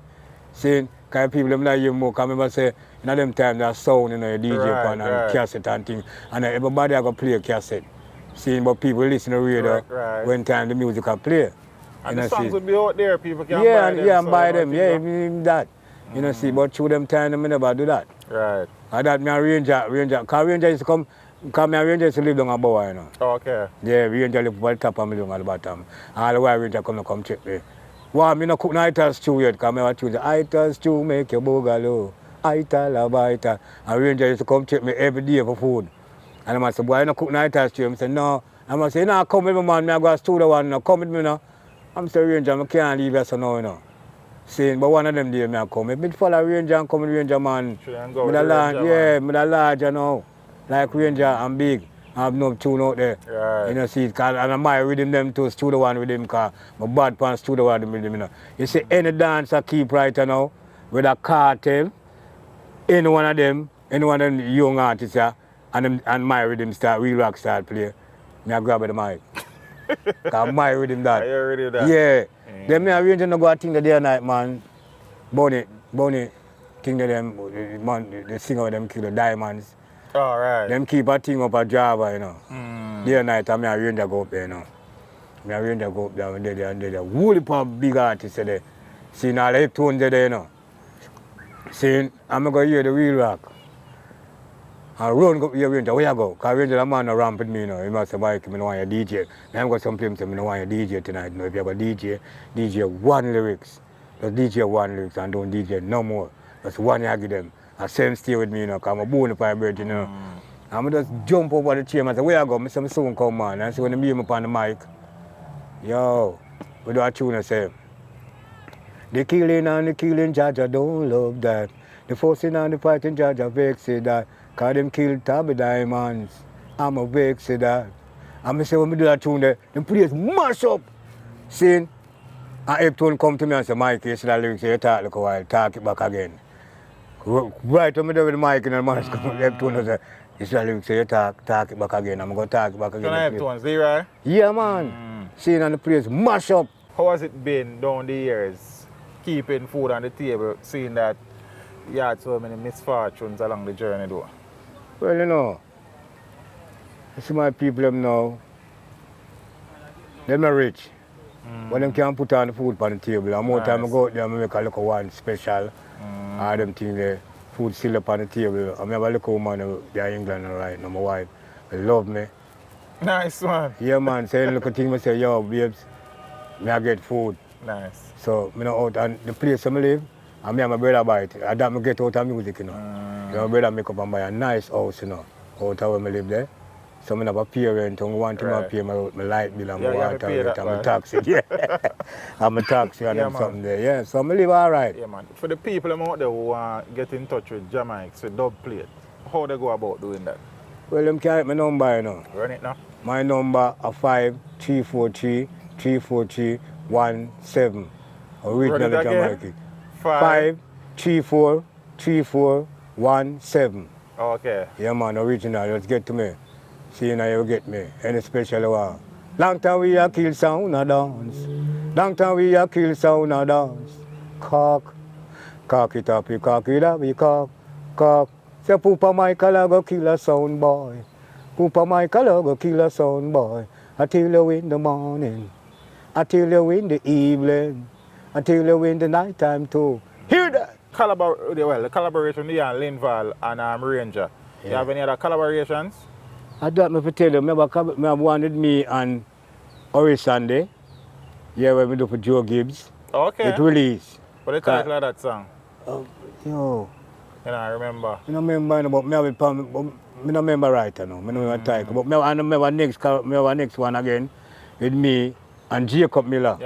See, because people don't hear more, because I remember say, in them time, that sound, you know, DJ pan and cassette and things, and everybody are going to play a cassette. See, but people listen to radio when time the music can play. And you the know, songs see. will be out there, people can buy them. Yeah, and buy them, yeah, even that. You know, see, but through them time, I never do that. Right. And that me a Ranger, because Ranger used to come, because me a Ranger used to live down a bower, you know. Okay. Yeah, Ranger live at the top and me down at the bottom. All the while Ranger come check me. Well, me no cook no ital stew yet, because me have choose the ital stew make your boogaloo. Ital love ital. And Ranger used to come check me every day for food. And I must say, boy, you no cook no ital stew. I say, no. I must say, no, come with me, man, me I go to stew the one, no, come with me, no. I'm saying, Ranger, I can't leave you so now, you know. Saying, but one of them days I come. If I follow Ranger and come with Ranger, man. Me da large, you know. Like Ranger, I'm big. I have no tune out there. Right. You know, see, and I'm my rhythm them to studio one with him, because my bad pants studio one with him, you know. You see, any dancer keep right now, with a cartel, any one of them young artists, and my rhythm start, real rock start play, me I grab the mic. Because my rhythm that. You already that? Yeah. Them me arrange no go think the day and night, man. Bunny, think that them, man, the singer of them kill the diamonds. All right. Them keep a thing up at Java, you know. Day and night, and me arrange to go up there, you know. Me arrange to go up there and there. Whole heap of big artists there. Seeing all the hip tones there, you know. Seeing, I'm going to hear the real rock. I run go here, Ranger, where you go? Because Ranger, the man no ramp with me, you know. He must say, Mike, I don't want your DJ. I'm going to some say, I don't want your DJ tonight. You know, if you have a DJ one lyrics. Just DJ one lyrics and don't DJ no more. Just one you give them. And same stay with me, you know, because I'm a bone up bird, you know. I'm just jump over the chair and say, where you go? I say, soon come, man. And so when I meet him up on the mic, yo, we do a tune and say, the killing and the killing, Judge, I don't love that. The forcing and the fighting, Judge, I vex that. Because them kill Tabby Diamonds. I'm a vex that. And I say, when I do that tune there, the place mash up. See? And Eptone come to me and say, Mike, you see that lyrics, you talk like a while, talk it back again. Right when I do with the mic and the man come up, Neptune and say, it's a lyric, so you talk it back again. I'm going to talk it back again. Can I have tones, right? Yeah, man. Seeing on the place, mash up. How has it been down the years, keeping food on the table, seeing that you had so many misfortunes along the journey though? Well, you know, I see my people them now, them are rich. But them can't put on the food on the table. And more time I go out there, I make a little one special. All them things there, food still up on the table. I have a little woman there in England right now, my wife. They love me. Nice one. Yeah, man. Say look at things, I say, yo, babes, me I get food. Nice. So, me know out and the place where I live, and me and my brother buy it. And that me get out of music, you know. My brother make up and buy a nice house, you know, out of where I live there. So I have a pay rent, and one thing I pay my light bill and my water rent and my taxi. Yeah. And my taxi and something there. Yeah, so I live all right. Yeah, man. For the people out there who want to get in touch with JAH Mikey, with dub plate, how they go about doing that? Well, them can't my number, you know. Run it now. My number is 534334317. Original JAH Mikey. 5343417. Okay. Yeah, man, original. Let's get to me. See, now you get me. Any special one. Long time we a kill sound a dance. Long time we a kill sound a dance. Cock. Cock it up, we cock it up, we cock. Cock. Say Poopa Michael go kill a sound boy. Poopa Michael go kill a sound boy. Until you in the morning. Until you in the evening. Until you in the night time too. Hear that? The collaboration with Linval and Ranger. Yeah. You have any other collaborations? I thought me to tell you, I wanted me and Ori Sunday. Yeah, when we do for Joe Gibbs. Okay. It released. What the title of that song? Yo. You know, I remember. I don't remember, but I don't remember right now. I don't remember title. But I remember next one again with me and Jacob Miller.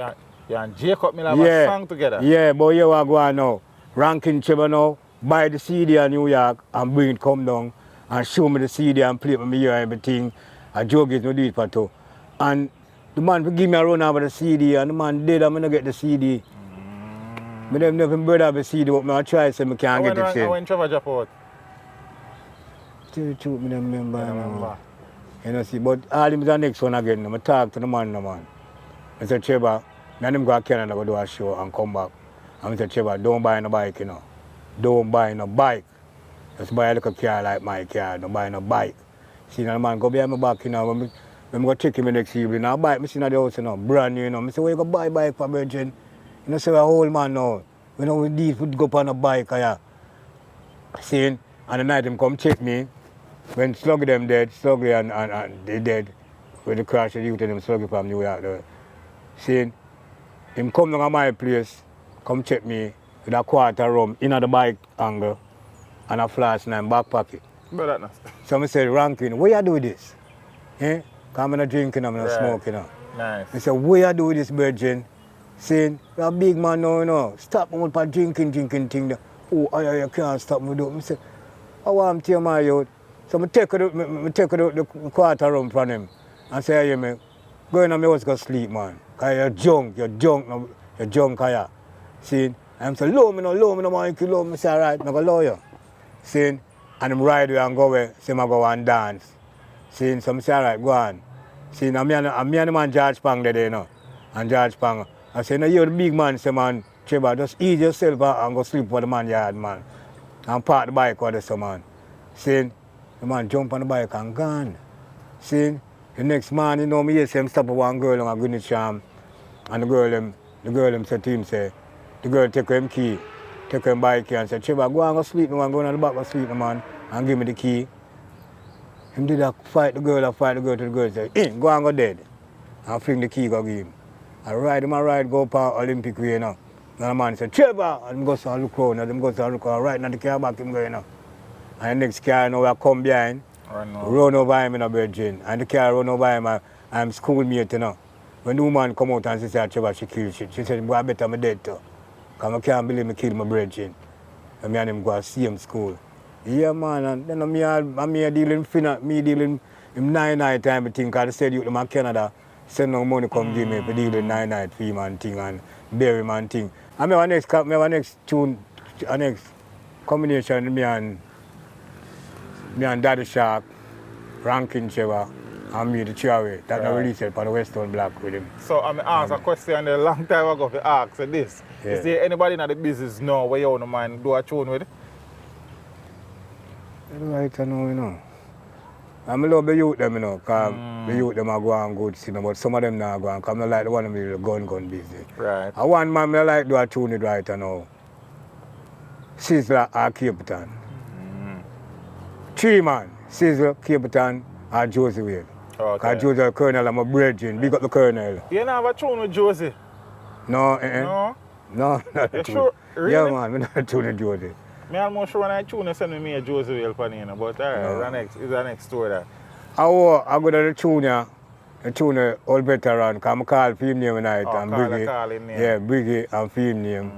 Yeah, and Jacob Miller have a song together. Yeah, but here we go now. Ranking Trevor now, buy the CD in New York and bring it come down and show me the CD and play it with me and everything. And Joe gives me do it for two. And the man give me a run over the CD and the man dead and I don't get the CD. I don't never brother have a CD, but I try to say I can't get the CD. When Trevor drop out? Tell the truth, I don't remember. You know, see, but all him is the next one again. I talk to the man, I said, Trevor, I go to Canada go do a show and come back. I said, Trevor, don't buy no bike, you know. Don't buy no bike. Just buy a little car like my car, don't buy no bike. See, the man go behind my back, you know, when I go check him next evening, I buy, I see in the house, you know, brand new, you know. I say, where you go buy bike for, Virgin? You know, say, a whole man now. We know we need to go on a bike, yeah. See, and the night him come check me, when Sluggy them dead, Sluggy and they dead, with the crash of youth and them Sluggy from New York there. See, him come down to my place, come check me with a quarter rum in the bike angle and a flash in my back pocket. So I said, Rankin, where you do this? Eh? Because I'm not drinking, I'm not smoking. Nice. I said, where you do this, Virgin? Saying, you're a big man now, you know. Stop me with drinking thing. Oh, you can't stop me with it. I said, I want to tell my youth. So I take the quarter rum from him and say, hey, man, go in my house, go sleep, man. Because you're drunk, yeah. See, I'm saying, low me no, Mikey, low me. I say, all right, I'm going to low you. See, and I'm ride away and go away, say, I go and dance. See, so I say, all right, go on. See, and me and the man George Pang there, you know. And George Pang, I say, no, you're the big man, say, man, Trevor, just ease yourself and go sleep for the man yard, man. And park the bike with this, man. See, the man jump on the bike and gone. See, the next man, you know, me hear him stop with one girl on a Greenwich Charm. And the girl said to him, say, the girl take him key, take him bike and say, Trevor, go and go sleep, man, go on the back, go sleep, man, and give me the key. Him did that, fight the girl to the girl, say, go and go dead. And fling the key, go give him. I ride, go up Olympic way, you know. And the man said, Trevor, and go to look around, and them go to look around, right now the car back him going, you know. And the next car, you know, I come behind, run over him in a Virgin, and the car run over him, I'm schoolmate, you know. When the woman come out and she said, Trevor, she killed shit. She said, boy, I better I'm dead too. Because I can't believe I killed my Virgin. And me and him go to same school. Yeah, man, and then me dealing him 9 night time, I think, because they said you to my Canada, send no money come give me for dealing 9 night fee man thing and bury man thing. I have next tune, next combination me and Daddy Shark, Rankin Chewa, and me the Chiawe. That I released it for the Western Black with him. So I'm asked a question a long time ago to ask this. Yeah. Is there anybody in the business now where you want to mind do a tune with? Right, I know, you know. I love the youth them, you know, because the youth them are going good, you know, but some of them not going, because I like the one of me the gun busy. Right. I one man I like do a tune it right now. Sizzler or Capitan. 3 man, Sizzler, Capitan, or Josie Wade. Okay. Because Josie the Colonel, I'm a brethren, big up the Colonel. You don't have a tune with Josie? No, No? No, not You a tune. sure? Really? Yeah, man, I'm not a tune with Josie. Me almost sure when I tune you send me a Josie Whale Panina, but alright, it's the next story that. I go to the tune all veteran, because I call film name tonight, and Call in name. yeah, Briggy and film name,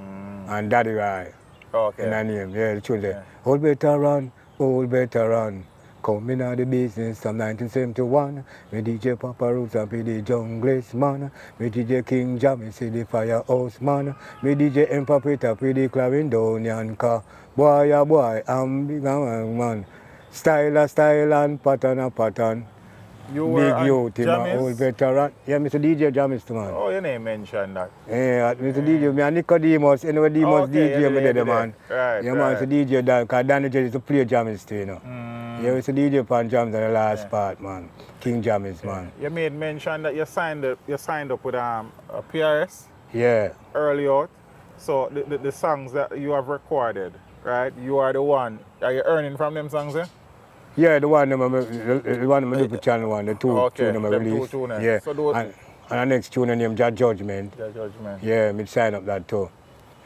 and Daddy Rai. Okay. In her name, yeah, the tune there. Old veteran, coming out of the business from 1971. Me DJ Papa Roots and PD Junglist man. Me DJ King Jammy, see the Firehouse man. Me DJ Emperor Peter, PD Clarendonian car. Boy, I'm big man. Style and pattern. You were Big youth, my Jammys? old veteran. Yeah, Mr. DJ Jammis, man. Oh, your name mentioned that. Yeah, Mr. DJ, me and Nicodemus, anyway, Demus Okay, DJ, yeah, me yeah, there, man. Right, Yeah, man, Mr. DJ, because Danny J used to play Jammis too, you know. Yeah, Mr. DJ pan jams on the last part, man. King Jammis, man. You made mention that you signed up with a PRS Yeah. early out. So the songs that you have recorded, right? You are the one. Are you earning from them songs, eh? Yeah, the one I do for Channel 1, the two Okay, tune I them released. two tunes. Yeah, So those- and the next tune named JAH Judgment. Your judgment. Yeah, me sign up that too,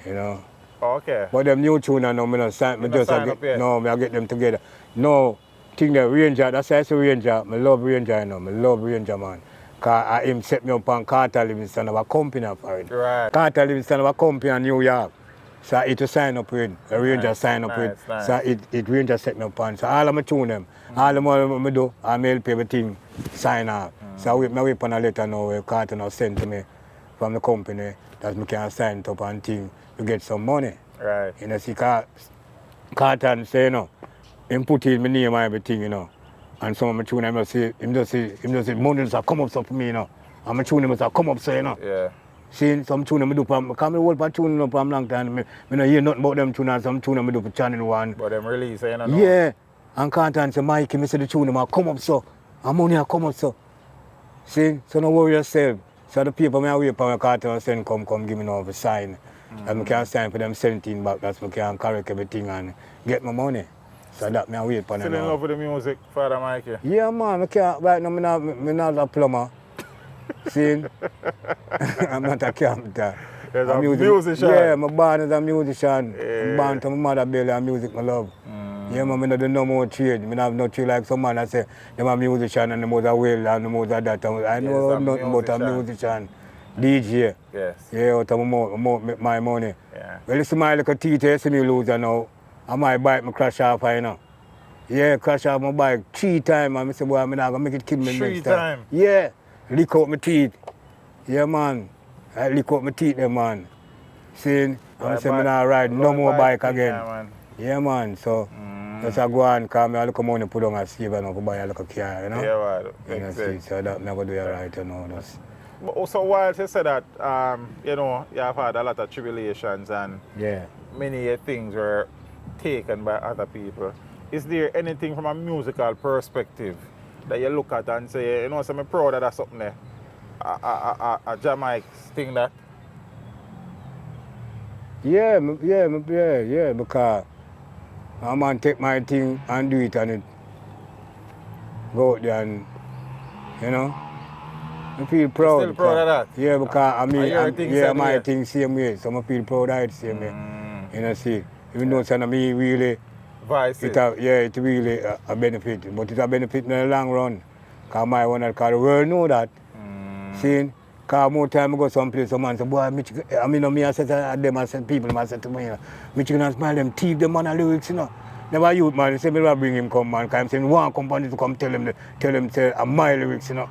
you know. Okay. But them new tune I know, me not sign, me You not just sign get, up yet? no, me I get them together. No, think that Ranger, that's why I say Ranger, me love Ranger, you know, me love Ranger, man. Because him set me up on Carter Livingston of a company for it. Right. Carter Livingston of a company in New York. So it to sign up with, a Ranger Nice, sign up with. nice. So it Ranger set me up on. So all of my tune them, all of my do, I help everything sign up. So I wait on a letter now where Carter now sent to me from the company that me can sign it up and thing to get some money. Right. You know, see, Carter say, you know, him put in my name and everything, you know. And some of my tune, him just say, money just come up so for me, you know. And my tune just come up so, you know. Yeah. See, some tune I do for, because I hold for tune for a long time, I don't hear nothing about them tune, and some tune I do for Channel 1. But them release, you know. Yeah. And Carter say, Mikey, I say the tune, I come up so. And money I come up so. See, so don't worry yourself. So the people I wait for Carter and send come give me now for sign. And I can sign for them 17 back, that's I can correct everything and get my money. So that me I wait for Still now. in love with the music, Father Mikey? Yeah, man, I can't, right now, I'm not a plumber. See? I'm not a carpenter. You're a musician? Yeah, I'm born as a musician. I'm born to my mother belly and music I love. Yeah, man, I don't do no more trade. I have no trade like some man that say, I'm a musician and the most a well and the most a that. I know nothing about a musician. DJ. Yes. Yeah, out of my money. Yeah. Well, listen, my little teeth, you see me loser now. I might bike, me crash off, you know. Yeah, crash off my bike 3 times, and I say, boy, I'm not going to make it kill me 3 next time. times? Yeah, lick out my teeth. Yeah, man. I lick out my teeth there, man. See, I say, I'm not ride no more bike again. Man. Yeah, man, so just I go on, because I look at money, put on a save and I buy a little car, you know. Yeah, right. You know, Makes see, sense. so that I'm going to do it right, you know. Just. But also, while you said that, you know, you have had a lot of tribulations and Yeah. many things were taken by other people. Is there anything from a musical perspective that you look at and say, you know, so I'm proud of that something there? A Jamaica's thing that? Yeah, because a man take my thing and do it and it go out there and, you know, I feel proud. Still proud of that? Yeah, because I mean, your thing yeah, same my way? thing same way, so I feel proud of it same way. You know, see, even though it's me really, Vice it. it really a benefit, but it's a benefit in the long run. Because my one, because the world know that. See, because more time I go someplace, some man say, boy, I said to them, I said, people, I said to me, me gonna smile them, teeth them on the lyrics, you know. Never youth, man, they say, me bring him come, man, because I'm saying, one company to come tell him, say, my lyrics, you know.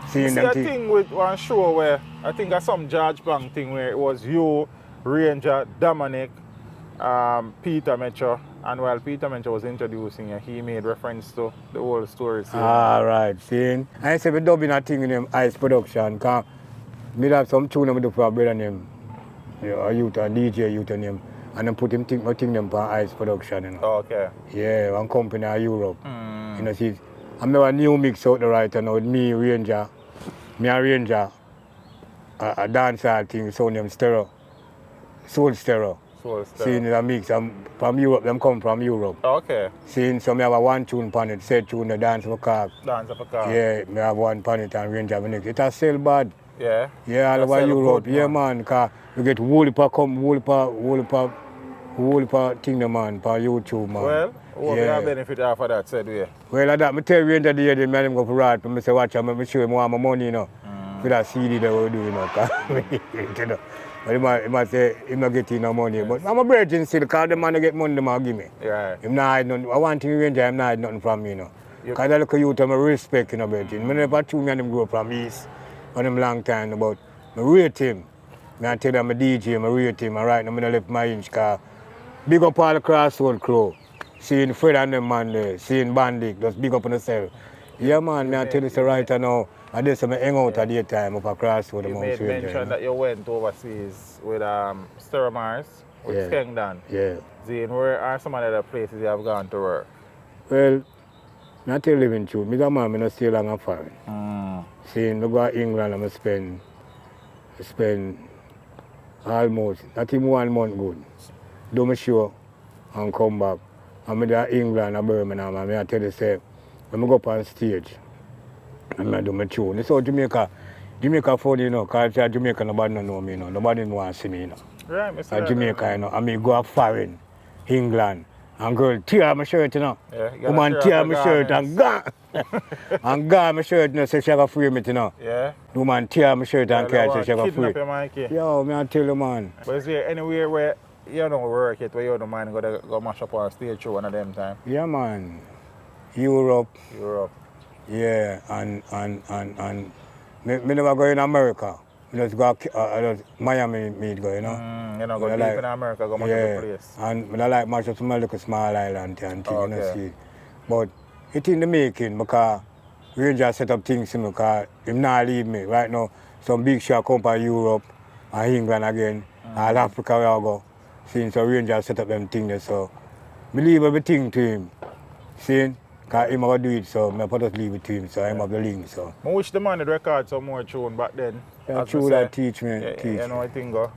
See a thing with one show where, I think that's some George Bank thing where it was you, Ranger, Dominic, Peter Metro, and while Peter Metro was introducing you, he made reference to the whole story. All right, see? I say we dubbing a thing in them Ice Production, because me have some tune I do for a brother name, a youth, a DJ youth name, and then put him thing them for Ice Production, you know. Oh, okay. Yeah, one company in Europe. You know, see, I'm a new mix out the right now with me, Ranger, a dancehall thing, so them stereo, soul stereo. Seeing a mix, I'm from Europe, them come from Europe. Okay. Seeing so me have a one tune on it, said tune the dance for car. Dance for car. Yeah, me have one on it and Ranger next. It has sell bad. Yeah. Yeah, all over Europe. Good, yeah, man, cause we get whole thing the man, per YouTube, man. Well, what we have benefit after that, said we. Well, like that, I tell Ranger the other day, I go for ride, I say, watch, I show him more my money, you know. For that CD that we do, you know. You know. But he might say, he not getting no money. But I'm a virgin still, because the man get money, they might give me. Right. Him not hide nothing. I want to Ranger, I'm not hide nothing from me, you know. Because I look at you, I'm a respect, you know, virgin. I never two me and him grow from East for them long time, but I rate him. I tell them I'm a DJ, I rate him, and right now I left my inch, because big up all the Crossroad crew. Seeing Fred and them man there, seeing Bandit, just big up on yourself. Yeah, man, I tell you so right now. I did some hang out at the time up across with the Mount Stranger. You made mention that you went overseas with Steramars, with Skengdan. Yeah. Zane, where are some of the other places you have gone to work? Well, I tell you living truth, me and man, I stay long and foreign. Seeing I go to England, I spend almost, not even 1 month good. Do my show and come back. I'm in England and Birmingham, and I tell you, say, when I go up on stage, and I do my tune. It's all Jamaica funny, you know, because Jamaica nobody know me, you know. Nobody want to see me, you know. Right, Mr. Jamaica, you know, I mean go up foreign, England, and girl tear my shirt, you know. Yeah, woman tear my shirt and gone. And gone my shirt, you know, say she got free me, you know. Yeah. Woman tear my shirt and catch say she got free. You, Mikey. Yo, me I tell you, man. But is there anywhere where you don't work it, where you don't mind go mash up our stage show one of them time? Yeah, man. Europe. Yeah, and me never go in America. I just go Miami meet go, you know. You know, go deep in America, go mash up the place. And I like mash up some little small island and things, you know, see. But it's in the making because Ranger set up things, you know, because him not leave me. Right now, some big shot come from Europe and England again, all Africa where I go. See, so Ranger set up them things, so I leave everything to him. See? Because him going to do it, so I put us leave it to him, so I'm have the link, so. I wish the man had recorded some more tune back then. Yeah, true that teach me. You know, I think go.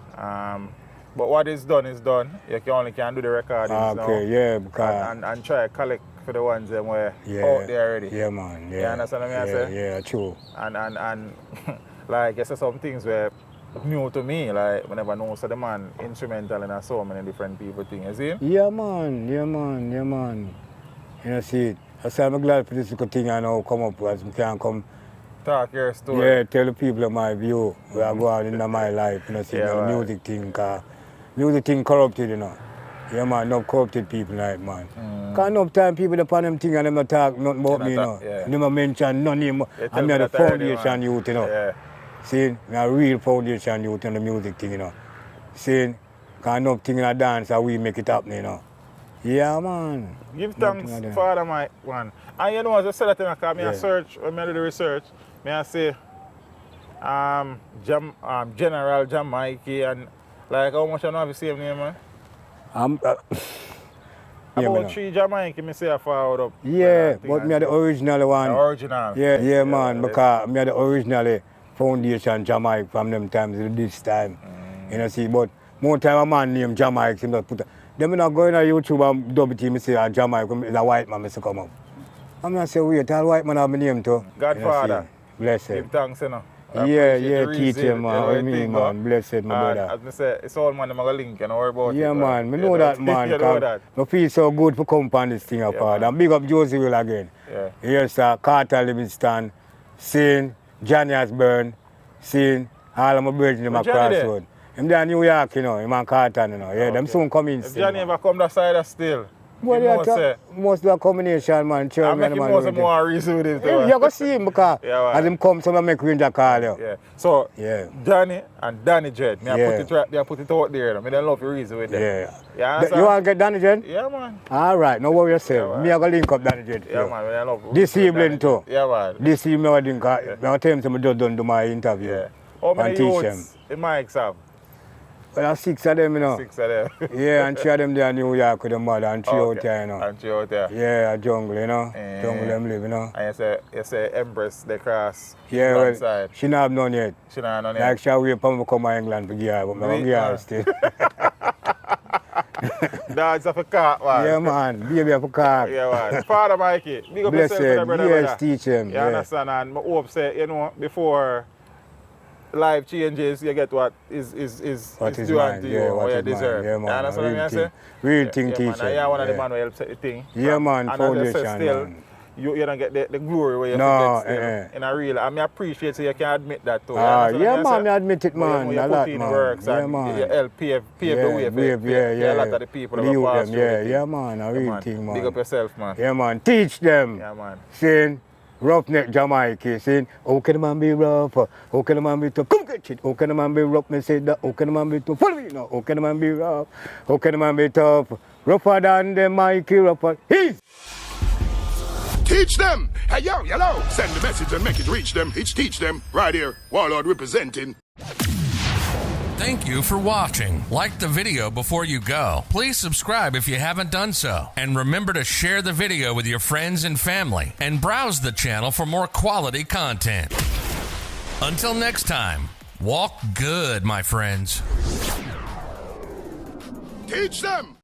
But what is done is done. You only can do the recordings now. Okay, yeah, because... And try to collect for the ones that were out there already. Yeah, man, yeah. You understand what I say? Yeah, true. And like, I say some things were new to me, like, I never know, so the man instrumental and so many different people things, you see? Yeah, man. You know, see it. I'm glad for this little thing I know come up as I can come. Talk your story. Yeah, tell the people my view, where I go on in my life, you know, see the music thing, because music thing corrupted, you know. Yeah, man, no corrupted people like, man. Because enough time people upon them thing and them not talk nothing about me, you know. They never mention none of them. I'm the foundation youth, you know. Yeah. See, I'm a real foundation youth in the music thing, you know. See, because enough thing in a dance and we make it happen, you know. Yeah, man. Give thanks, Father Mike, man. And you know, as I said that thing, because I search, when I do the research, I say, General JAH Mikey, and like, how much I know have the same name, man? About 3 JAH Mikey, I say I forward up. Yeah, but me are the original one. The original? Yeah, man, because me are the original foundation JAH Mikey from them times to this time. You know, see, but more time a man named JAH Mikey, him not put a... Then I go on YouTube and double team, I say, JAH Mikey is a white man, I say, come up. And I say, wait, all white man have my name too. Godfather. Blessed. Give thanks, you know. Yeah, teacher, man. What I mean, man. Blessed, my brother. As I say, it's all man, I'm going to link, you know, worry about it. Yeah, man. I know that, man. You know that. I feel so good for come on this thing, Father. And big up Joseville again. Yeah. Yes, sir. Carter Livingston, seeing Johnny Osborne, seeing all of my brothers in my crossroad. I'm there in New York, you know, in my Carter, you know. Yeah, them soon come in. If Johnny ever come that side still, Boy, You know say, most of the combination, man. I make him more some more reason with him. too. You go see him because Yeah, man. as him come, someone make Ranger call you. Yeah. So, Yeah. Danny and Danny Jed, me I Yeah. put it out there. I don't love your reason with them. Yeah. You understand? You want to get Danny Jen? Yeah, man. All right, no worry yourself. Yeah, man. Me I go link up Danny Jen. Yeah, man. I love This evening too. Yeah, man. This evening I think I tell him to just done do my interview. Yeah. How many and teach them. youths in my exam? Well, there's 6 of them, you know. 6 of them. Yeah, and 3 of them there in New York with the mother and 3 out there, you know. And 3 out there. Yeah, a jungle, you know. Jungle them live, you know. And you say Empress, the cross. Yeah, well, side. she not have none yet. She not have none Like yet. she wait for me to come to England to give her, but I'm going to give her still. Dogs of a car, man. Yeah, man. Baby of a car. Yeah, man. Father Mikey, big up Bless yourself with the him. brother. Yes, brother. teach him. You Yeah. understand? And I hope say, you know, before life changes, you get what is What is due mine, unto yeah, you, what what you is mine. deserve. Yeah, man, You understand what I say? Real thing Yeah, teach man. And him. you one of the Yeah. man who help set the thing. Yeah, man, And as I foundation, say, still, man. you don't get the glory where you No, get still. In a real, I mean, I appreciate so you can admit that too. You understand Yeah, what I man, say? I admit it, man. You A put lot, in man. works Yeah, and man. you help pave the way for a lot of the people that The youth pass them, through the yeah, thing. yeah, man, a real man. thing, man. Big up yourself, man. Yeah, man, teach them. Yeah, man. Saying, roughneck Jamaica, saying, how can a man be rough? How can a man be tough? Come get it. How can a man be rough? Me say that. How can a man be tough? Follow me now. How can a man be rough? How can a man be tough? Rougher than the Mikey, rougher. He's. Teach them. Hey, yo, hello. Send the message and make it reach them. It's teach them. Right here. Warlord representing. Thank you for watching. Like the video before you go. Please subscribe if you haven't done so. And remember to share the video with your friends and family. And browse the channel for more quality content. Until next time, walk good, my friends. Teach them.